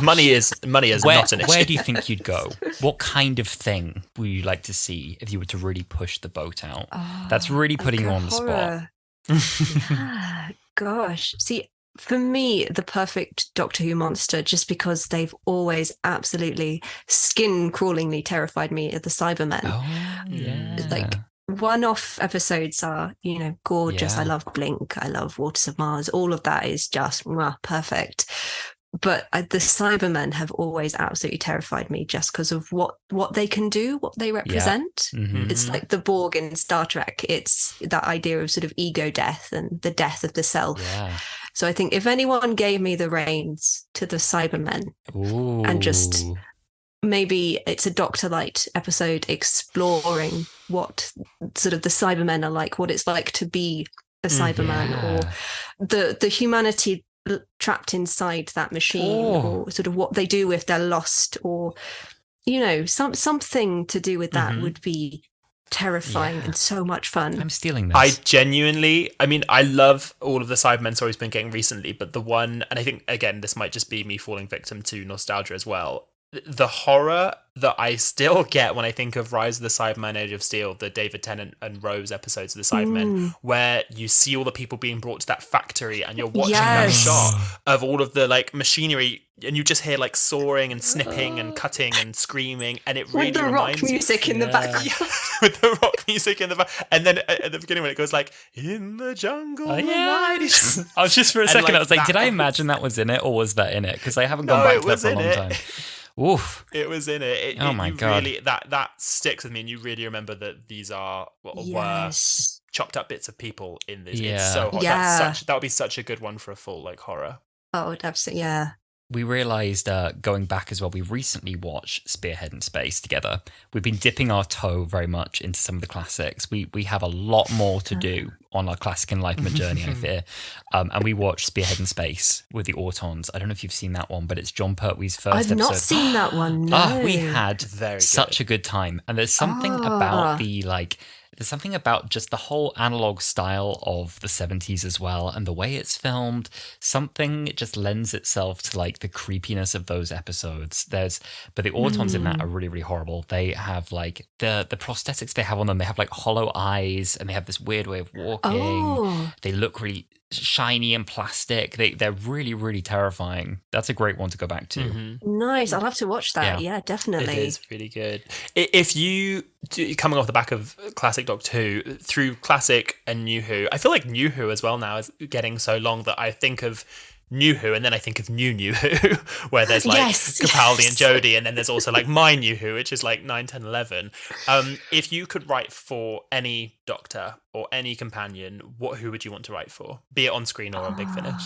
money is not an issue. Where do you think you'd go? What kind of thing would you like to see if you were to really push the boat out? That's really putting you on the spot. Yeah, gosh. See, for me, the perfect Doctor Who monster, just because they've always absolutely skin-crawlingly terrified me, are the Cybermen. Oh, yeah. Like, one-off episodes are, gorgeous. Yeah. I love Blink. I love Waters of Mars. All of that is just perfect. But the Cybermen have always absolutely terrified me just because of what they can do, what they represent. Yeah. Mm-hmm. It's like the Borg in Star Trek. It's that idea of sort of ego death and the death of the self. Yeah. So I think if anyone gave me the reins to the Cybermen and just maybe it's a Dr. Light episode exploring what sort of the Cybermen are like, what it's like to be a Cyberman, or the humanity trapped inside that machine, or sort of what they do if they're lost, or something to do with that would be terrifying and so much fun. I'm stealing this. I genuinely, I love all of the Cybermen stories we've been getting recently, but the one, and I think, again, this might just be me falling victim to nostalgia as well, the horror that I still get when I think of Rise of the Cybermen, Age of Steel, the David Tennant and Rose episodes of the Cybermen, where you see all the people being brought to that factory and you're watching that shot of all of the like machinery, and you just hear like sawing and snipping and cutting and screaming, and it really the reminds rock music in the background. With the rock music in the back, and then at the beginning when it goes like in the jungle, I was just for a second, like, I was like, did I was... imagine that was in it, or was that in it? Because I haven't gone back to that for a long time. Oof! It was in it. Oh my god! Really, that sticks with me, and you really remember that these are were chopped up bits of people in this. Yeah. It's so hot. Yeah. That would be such a good one for a full like horror. Oh, absolutely, yeah. We realised going back as well, we recently watched Spearhead in Space together. We've been dipping our toe very much into some of the classics. We have a lot more to do on our classic Enlightenment journey, I fear. And we watched Spearhead in Space with the Autons. I don't know if you've seen that one, but it's John Pertwee's first episode. I've not seen that one, no. We had such a good time. And there's something about there's something about just the whole analog style of the 70s as well, and the way it's filmed. Something just lends itself to like the creepiness of those episodes. But the Autons in that are really, really horrible. They have like the prosthetics they have on them. They have like hollow eyes, and they have this weird way of walking. They look really shiny and plastic. They're really, really terrifying. That's a great one to go back to. Nice. I'll have to watch that. Yeah, definitely. It is really good. If you coming off the back of classic Doctor Who through classic and New Who, I feel like New Who as well now is getting so long that I think of New Who and then I think of New Who, where there's like Capaldi and Jodie, and then there's also like My New Who, which is like 9, 10, 11. If you could write for any Doctor or any companion, who would you want to write for? Be it on screen or on Big Finish?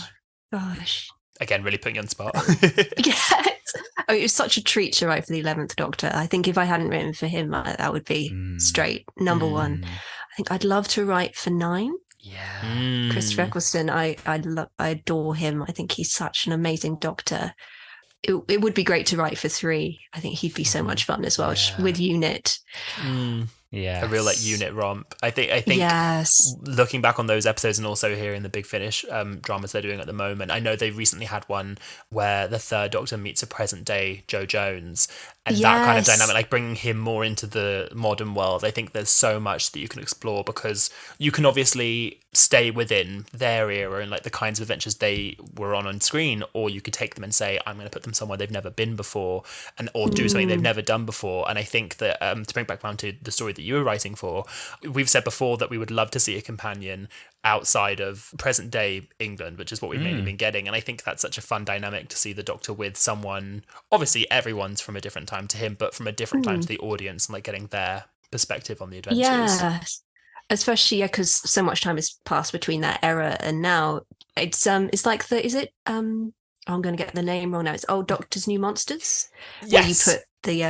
Gosh. Again, really putting you on the spot. Yes. It was such a treat to write for the 11th Doctor. I think if I hadn't written for him, that would be straight number one. I think I'd love to write for 9. Yeah. Christopher Eccleston, I adore him. I think he's such an amazing Doctor. It would be great to write for 3. I think he'd be so much fun as well with Unit. Yeah, a real like unit romp. I think looking back on those episodes and also hearing the Big Finish dramas they're doing at the moment, I know they recently had one where the 3rd Doctor meets a present day Joe Jones, and that kind of dynamic, like bringing him more into the modern world. I think there's so much that you can explore, because you can obviously stay within their era and like the kinds of adventures they were on screen, or you could take them and say, I'm going to put them somewhere they've never been before, or do something they've never done before. And I think that to bring back around to the story that you were writing for, we've said before that we would love to see a companion outside of present day England, which is what we've mainly been getting. And I think that's such a fun dynamic to see the Doctor with someone, obviously everyone's from a different time to him, but from a different time to the audience, and like getting their perspective on the adventures. Yeah, especially because so much time has passed between that era and now. It's like I'm going to get the name wrong now. It's Old Doctor's New Monsters. Yes. Where you put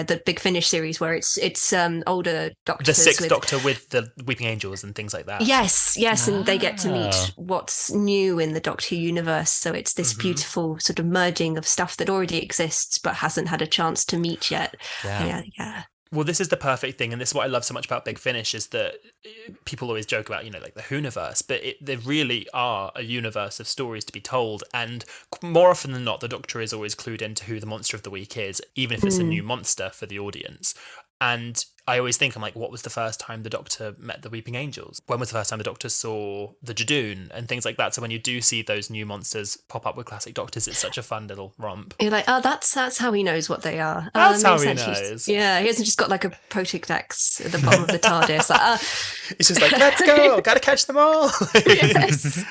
the Big Finish series, where it's older Doctors. The 6th Doctor with the Weeping Angels and things like that. Yes, and they get to meet what's new in the Doctor Who universe. So it's this beautiful sort of merging of stuff that already exists but hasn't had a chance to meet yet. Yeah. Well, this is the perfect thing, and this is what I love so much about Big Finish, is that people always joke about, like the Whoniverse, but they really are a universe of stories to be told, and more often than not, the Doctor is always clued into who the monster of the week is, even if it's a new monster for the audience. And I always think, I'm like, what was the first time the Doctor met the Weeping Angels? When was the first time the Doctor saw the Jadoon and things like that? So when you do see those new monsters pop up with classic Doctors, it's such a fun little romp. You're like, oh, that's how he knows what they are. That's how he knows. Yeah, he hasn't just got like a Protex at the bottom of the TARDIS. Like, it's just like, let's go, gotta catch them all. Yes.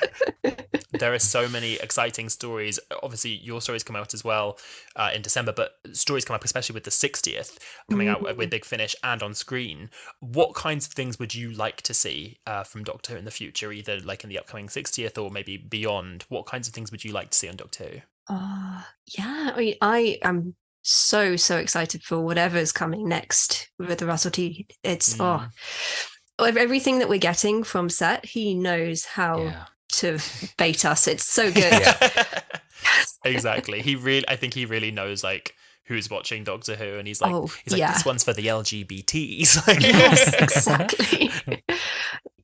There are so many exciting stories. Obviously, your stories come out as well in December, but stories come up especially with the 60th coming out with Big Finish and on screen. What kinds of things would you like to see from Doctor Who in the future, either like in the upcoming 60th or maybe beyond? What kinds of things would you like to see on Doctor Who? Yeah, I am so excited for whatever's coming next with the Russell T. It's everything that we're getting from set. He knows how to bait us. It's so good. Exactly. I think he really knows like who's watching Doctor Who, and he's like, this one's for the LGBTs. Yes, exactly.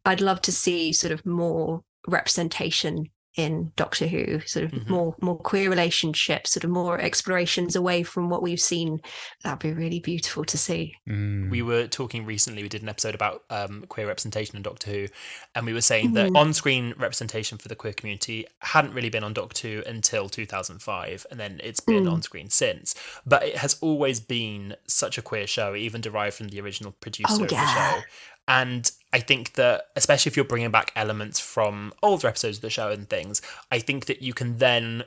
I'd love to see sort of more representation in Doctor Who, sort of more queer relationships, sort of more explorations away from what we've seen. That'd be really beautiful to see. We were talking recently, we did an episode about queer representation in Doctor Who, and we were saying that on-screen representation for the queer community hadn't really been on Doctor Who until 2005, and then it's been on-screen since. But it has always been such a queer show, even derived from the original producer of the show. And I think that, especially if you're bringing back elements from older episodes of the show and things, I think that you can then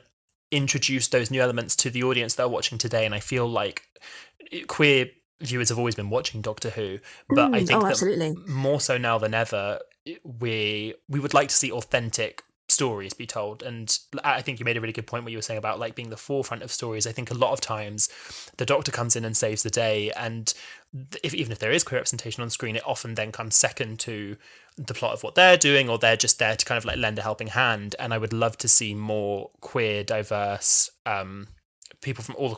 introduce those new elements to the audience that are watching today. And I feel like queer viewers have always been watching Doctor Who, but I think that more so now than ever, we would like to see authentic stories be told. And I think you made a really good point where you were saying about like being the forefront of stories. I think a lot of times the Doctor comes in and saves the day, and even if there is queer representation on screen, it often then comes second to the plot of what they're doing, or they're just there to kind of like lend a helping hand. And I would love to see more queer, diverse people from all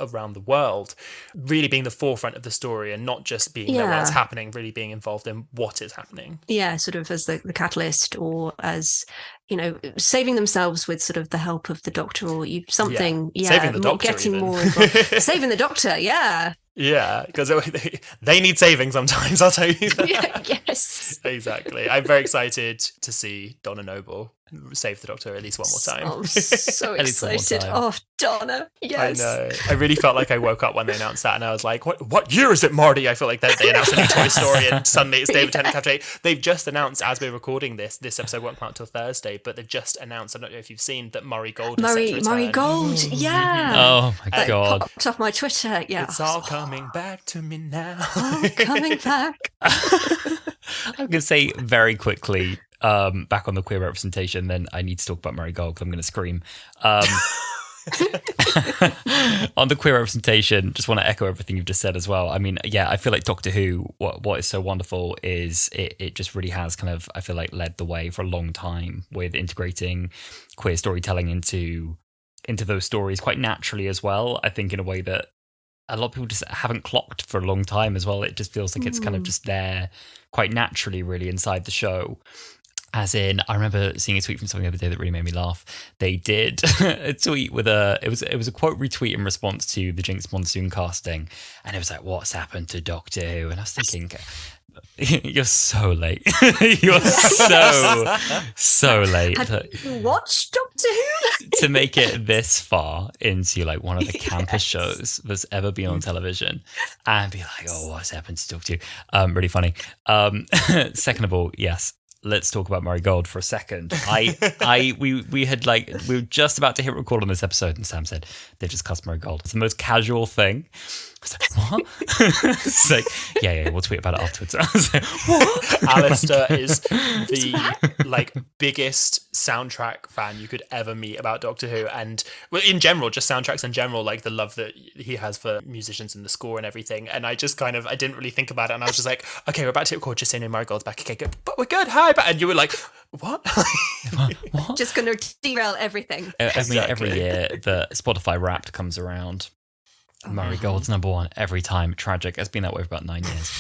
around the world really being the forefront of the story, and not just being there while it's happening, really being involved in what is happening. Yeah, sort of as the catalyst, or as, you know, saving themselves with sort of the help of the Doctor, or something. Saving the Doctor, getting more involved. Saving the Doctor, Yeah, because they need saving sometimes, I'll tell you that. Yes. Exactly. I'm very excited to see Donna Noble save the Doctor at least one more time. I'm so excited. Oh, Donna, yes. I know. I really felt like I woke up when they announced that, and I was like, what year is it, Marty? I feel like they announced a new Toy Story, and suddenly it's David Tennant Captain 8. They've just announced, as we're recording this episode won't come out till Thursday, but they've just announced, I don't know if you've seen, that Murray Gold is set to return. Murray Gold, Oh my God. Popped off my Twitter, It's all coming back to me now. All coming back. I'm going to say very quickly, back on the queer representation, then I need to talk about Murray Gold because I'm going to scream. On the queer representation, just want to echo everything you've just said as well. I mean, I feel like Doctor Who, what is so wonderful is it just really has kind of, I feel like, led the way for a long time with integrating queer storytelling into those stories quite naturally as well. I think in a way that a lot of people just haven't clocked for a long time as well. It just feels like it's kind of just there quite naturally, really, inside the show. As in, I remember seeing a tweet from someone the other day that really made me laugh. They did a tweet with it was a quote retweet in response to the Jinx Monsoon casting, and it was like, "What's happened to Doctor Who?" And I was thinking, you're so late. You're so late. Have you watched Doctor Who? To make it this far into like one of the campus shows that's ever been on television, and be like, "Oh, what's happened to Doctor Who?" Really funny. Second of all, yes. Let's talk about Murray Gold for a second. We were just about to hit record on this episode, and Sam said they've just cast Murray Gold. It's the most casual thing. I was like, what? It's like, yeah, we'll tweet about it afterwards. I was like, what? Alasdair is the biggest soundtrack fan you could ever meet about Doctor Who, and in general, just soundtracks in general, like the love that he has for musicians and the score and everything. And I just I didn't really think about it, and I was just like, okay, we're about to record, just saying Murray Gold's back. Okay, good, but we're good. Hi, and you were like, what? What? Just going to derail everything. Every year, the Spotify Wrapped comes around. Murray Gold's number one every time. Tragic. It's been that way for about 9 years.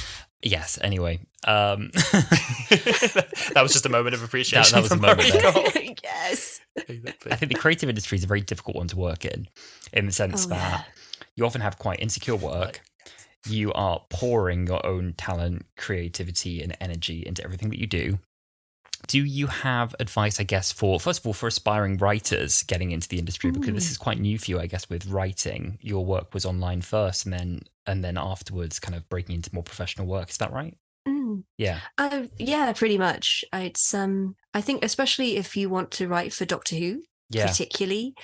Yes. Anyway, that was just a moment of appreciation. That was a moment there. Yes. Exactly. I think the creative industry is a very difficult one to work in the sense that you often have quite insecure work. You are pouring your own talent, creativity, and energy into everything that you do. Do you have advice, I guess, first of all, for aspiring writers getting into the industry? Because this is quite new for you, I guess, with writing. Your work was online first, and then afterwards kind of breaking into more professional work. Is that right? Yeah. Yeah, pretty much. It's I think especially if you want to write for Doctor Who, particularly,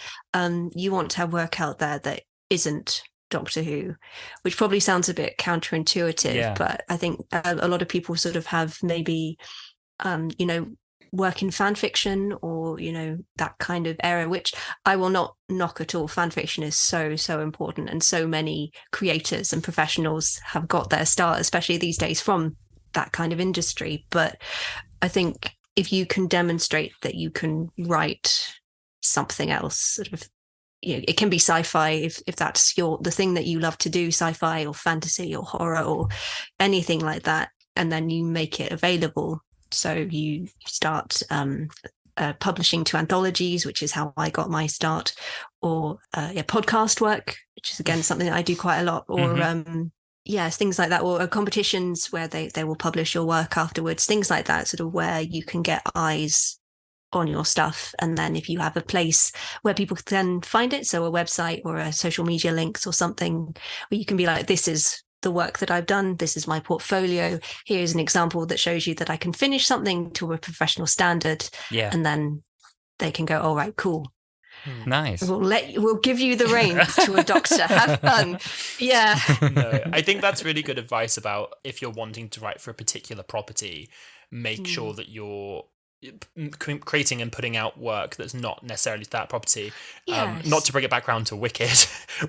you want to have work out there that isn't Doctor Who, which probably sounds a bit counterintuitive, but I think a lot of people sort of have maybe work in fan fiction or, that kind of area, which I will not knock at all. Fan fiction is so, so important. And so many creators and professionals have got their start, especially these days, from that kind of industry. But I think if you can demonstrate that you can write something else, sort of, it can be sci-fi if that's the thing that you love to do, sci-fi or fantasy or horror or anything like that, and then you make it available. So you start publishing to anthologies, which is how I got my start, or podcast work, which is again something that I do quite a lot, or things like that, or competitions where they will publish your work afterwards, things like that, sort of where you can get eyes on your stuff. And then if you have a place where people can find it, so a website or a social media links or something where you can be like, this is the work that I've done, this is my portfolio, here's an example that shows you that I can finish something to a professional standard. And then they can go, all right, cool, nice, we'll give you the reins to a doctor, have fun. No, I think that's really good advice about if you're wanting to write for a particular property, make sure that you're creating and putting out work that's not necessarily that property. Not to bring it back around to Wicked,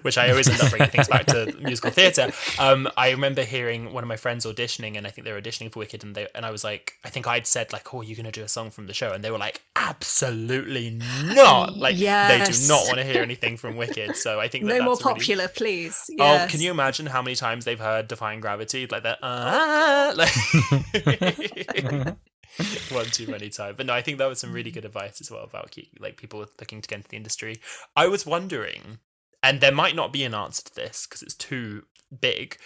which I always end up bringing things back to musical theatre. I remember hearing one of my friends auditioning, and I think they were auditioning for Wicked, and I was like, I think I'd said like, oh, you're going to do a song from the show, and they were like, absolutely not. Like, they do not want to hear anything from Wicked. So I think that's more popular, really... please. Oh, can you imagine how many times they've heard Defying Gravity like that? One too many times. But no, I think that was some really good advice as well about people looking to get into the industry. I was wondering, and there might not be an answer to this because it's too big,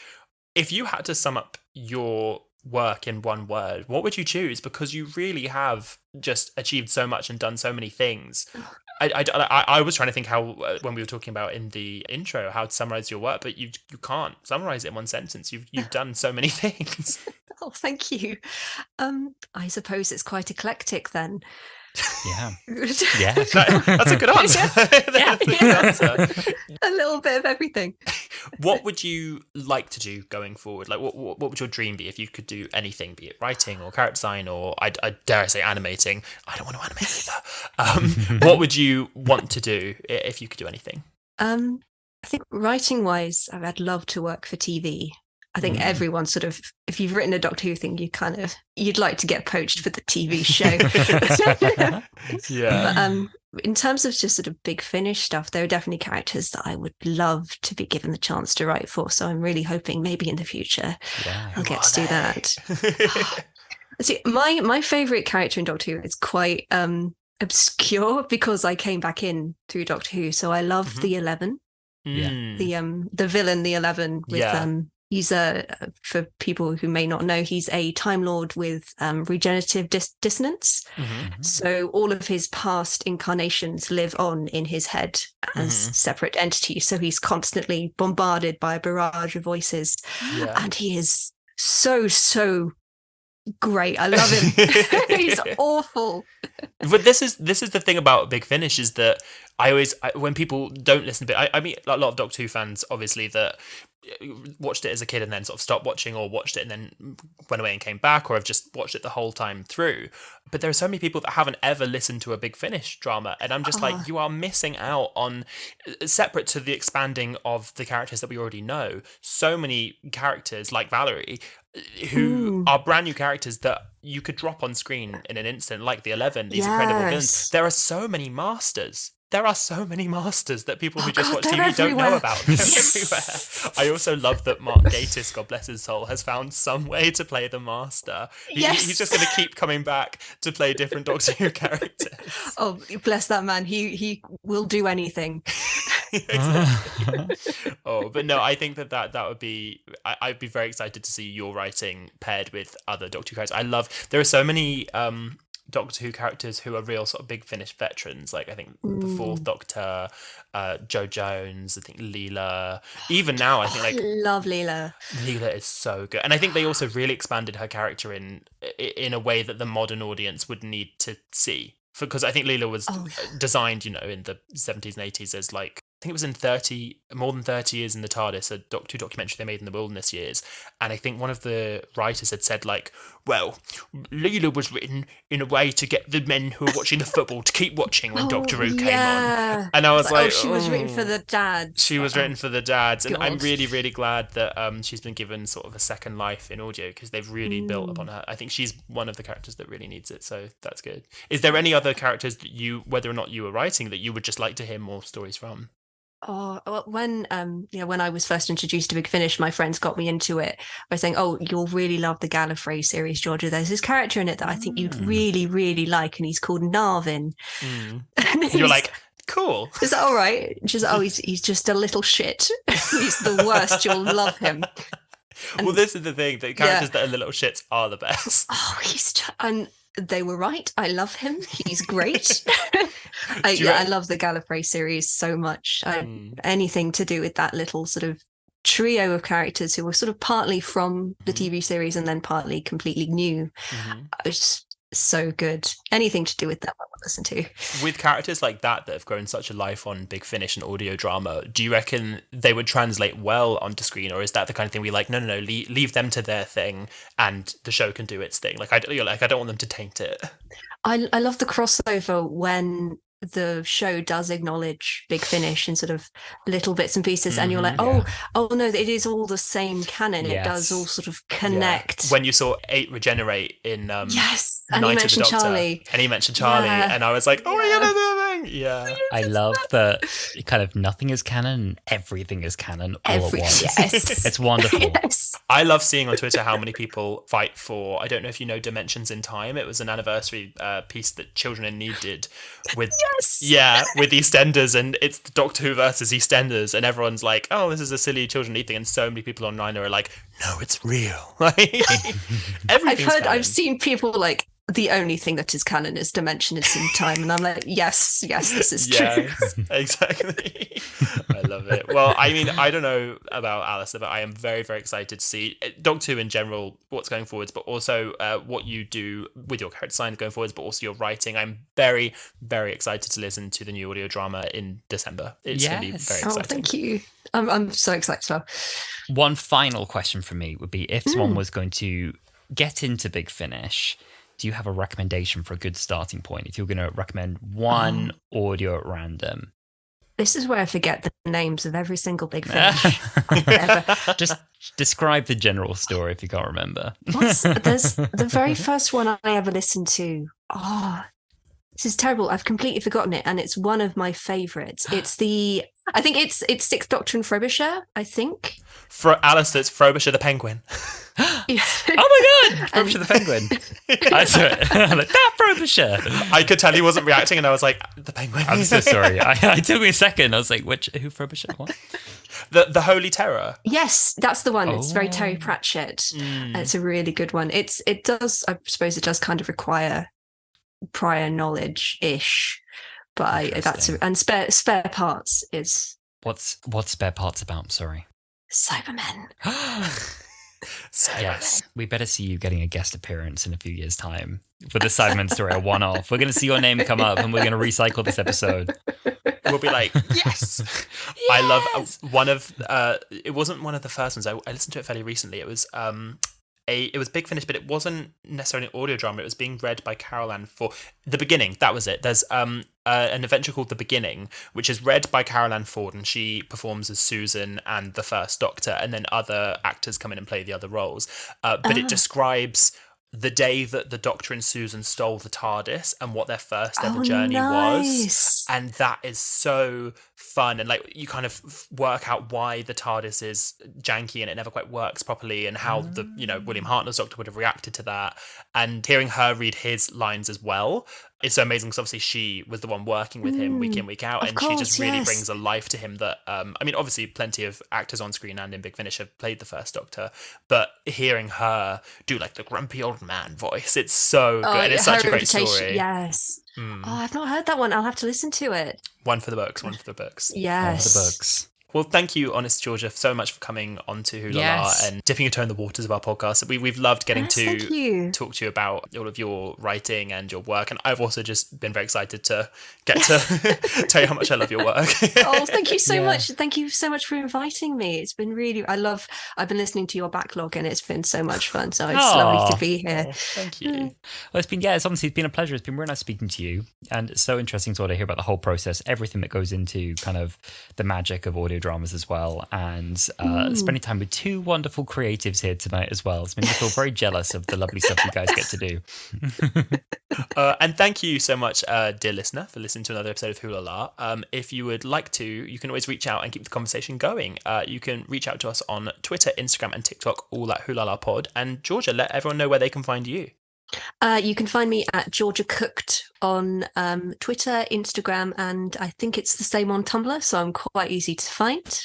if you had to sum up your work in one word, what would you choose? Because you really have just achieved so much and done so many things. I was trying to think how, when we were talking about in the intro, how to summarize your work, but you can't summarize it in one sentence. You've done so many things. Oh, thank you. I suppose it's quite eclectic then. Yeah. That's a good answer. That's a good answer. A little bit of everything. What would you like to do going forward? Like, what would your dream be if you could do anything, be it writing or character design or, I dare I say, animating? I don't want to animate either. What would you want to do if you could do anything? I think writing-wise, I'd love to work for TV. I think everyone sort of, if you've written a Doctor Who thing, you'd like to get poached for the TV show. But in terms of just sort of Big Finish stuff, there are definitely characters that I would love to be given the chance to write for. So I'm really hoping maybe in the future I'll get to do that. See, my favourite character in Doctor Who is quite obscure because I came back in through Doctor Who. So I love the 11, the villain, the 11 with he's for people who may not know, he's a Time Lord with regenerative dissonance. So all of his past incarnations live on in his head as separate entities. So he's constantly bombarded by a barrage of voices. And he is so great. I love him. He's awful. But this is the thing about Big Finish is that when people don't listen to it, I meet a lot of Doctor Who fans, obviously, that watched it as a kid and then sort of stopped watching, or watched it and then went away and came back, or have just watched it the whole time through. But there are so many people that haven't ever listened to a Big Finish drama, and I'm just like, you are missing out on, separate to the expanding of the characters that we already know, so many characters like Valarie who are brand new characters that you could drop on screen in an instant, like the 11, these incredible villains. There are so many masters. There are so many masters that people who just watch TV don't know about. They're everywhere. I also love that Mark Gatiss, God bless his soul, has found some way to play the master. He's just going to keep coming back to play different Doctor Who characters. Oh, bless that man. He will do anything. Oh, but no, I think that would be... I'd be very excited to see your writing paired with other Doctor Who characters. There are so many... Doctor Who characters who are real sort of Big Finish veterans, like I think the fourth Doctor, Jo Jones, I think Leela. Even now, I think I love Leela. Leela is so good, and I think they also really expanded her character in a way that the modern audience would need to see. Because I think Leela was designed, in the 70s and 80s as like think it was in more than 30 years in the TARDIS, a Doctor Who documentary they made in the Wilderness Years. And I think one of the writers had said, like, well, Leela was written in a way to get the men who are watching the football to keep watching when Doctor Who came on. And I was like, she was written for the dads. She was written for the dads. And God. I'm really, really glad that she's been given sort of a second life in audio, because they've really built upon her. I think she's one of the characters that really needs it. So that's good. Is there any other characters that you, whether or not you were writing, that you would just like to hear more stories from? Oh, well, when I was first introduced to Big Finish, my friends got me into it by saying, "Oh, you'll really love the Gallifrey series, Georgia. There's this character in it that I think you'd really, really like, and he's called Narvin." And you're like, cool. Is that all right? Just he's just a little shit. He's the worst. You'll love him. Well, this is the thing: the characters that are little shits are the best. Oh, and they were right. I love him. He's great. I love the Gallifrey series so much. Anything to do with that little sort of trio of characters who were sort of partly from the TV series and then partly completely new. It was so good. Anything to do with that, I would listen to. With characters like that have grown such a life on Big Finish and audio drama, do you reckon they would translate well onto screen, or is that the kind of thing we like? No, leave them to their thing, and the show can do its thing. I don't want them to taint it. I love the crossover when the show does acknowledge Big Finish in sort of little bits and pieces, and you're like, oh no, it is all the same canon. It does all sort of connect. When you saw 8 regenerate in yes, and Night he mentioned of the Doctor, Charlie, and he mentioned Charlie, and I was like, oh my god, yeah. I love that kind of nothing is canon, everything is canon all at once. Yes. It's wonderful. Yes. I love seeing on Twitter how many people fight for, I don't know if you know Dimensions in Time. It was an anniversary piece that Children in Need did with with EastEnders, and it's Doctor Who versus EastEnders, and everyone's like, oh, this is a silly Children Need thing, and so many people online are like, no, it's real. I've seen people like, the only thing that is canon is Dimensions in Time, and I'm like, yes, this is true. Exactly. I love it. Well, I mean, I don't know about Alasdair, but I am very, very excited to see Doctor Who in general, what's going forwards, but also what you do with your character design going forwards, but also your writing. I'm very, very excited to listen to the new audio drama in December. It's going to be very exciting. Oh, thank you. I'm so excited. One final question from me would be, if someone was going to get into Big Finish, do you have a recommendation for a good starting point? If you're going to recommend one audio at random. This is where I forget the names of every single Big Finish ever. Just describe the general story if you can't remember. There's the very first one I ever listened to. Oh, this is terrible. I've completely forgotten it, and it's one of my favourites. I think it's Sixth Doctor and Frobisher, I think. For Alasdair, it's Frobisher the Penguin. Oh my god! Frobisher the Penguin. I saw it. I'm like, that Frobisher! I could tell he wasn't reacting, and I was like, the Penguin. I'm so sorry. I took me a second. I was like, who Frobisher? What? The Holy Terror. Yes, that's the one. It's very Terry Pratchett. It's a really good one. I suppose it does kind of require prior knowledge-ish. But and spare parts is... What's Spare Parts about? Sorry. Cybermen. Yes, we better see you getting a guest appearance in a few years' time with the Cybermen story, a one-off. We're going to see your name come up, and we're going to recycle this episode. We'll be like, yes! I love one of... it wasn't one of the first ones. I listened to it fairly recently. It was... it was Big Finish, but it wasn't necessarily an audio drama. It was being read by Carol Ann Ford. The Beginning, that was it. There's an adventure called The Beginning, which is read by Carol Ann Ford, and she performs as Susan and the First Doctor, and then other actors come in and play the other roles. But it describes the day that the Doctor and Susan stole the TARDIS and what their first ever journey was. And that is so fun. And like, you kind of work out why the TARDIS is janky and it never quite works properly, and how William Hartnell's Doctor would have reacted to that. And hearing her read his lines as well is so amazing, because obviously she was the one working with him week in, week out, and she just really brings a life to him that I mean, obviously plenty of actors on screen and in Big Finish have played the First Doctor, but hearing her do like the grumpy old man voice, it's so good. And it's such a great story. Yes. Oh, I've not heard that one. I'll have to listen to it. One for the books. Yes. One for the books. Well, thank you, Honest Georgia, so much for coming onto Wholala Yes. and dipping your toe in the waters of our podcast. We've loved getting Thank you. to talk to you about all of your writing and your work. And I've also just been very excited to get to tell you how much I love your work. Oh, thank you so much. Thank you so much for inviting me. It's been really, I've been listening to your backlog and it's been so much fun. So it's lovely to be here. Oh, thank you. Well, it's been a pleasure. It's been really nice speaking to you. And it's so interesting to hear about the whole process, everything that goes into kind of the magic of audio dramas as well. And spending time with two wonderful creatives here tonight as well. It's made me feel very jealous of the lovely stuff you guys get to do. And thank you so much, dear listener, for listening to another episode of Wholala. If you would like to, you can always reach out and keep the conversation going. You can reach out to us on Twitter, Instagram, and TikTok, all at Wholala Pod. And Georgia, let everyone know where they can find you. You can find me at Georgia Cooked on Twitter, Instagram, and I think it's the same on Tumblr, so I'm quite easy to find.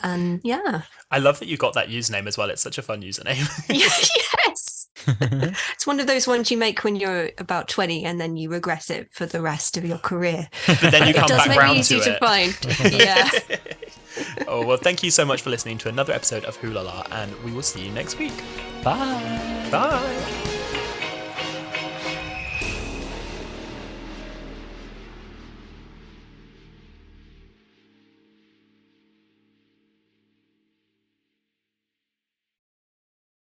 And yeah. I love that you got that username as well. It's such a fun username. Yes. It's one of those ones you make when you're about 20 and then you regret it for the rest of your career. But then you come back round to it. It does make it easy to find. Yeah. Oh, well, thank you so much for listening to another episode of Wholala, and we will see you next week. Bye. Bye.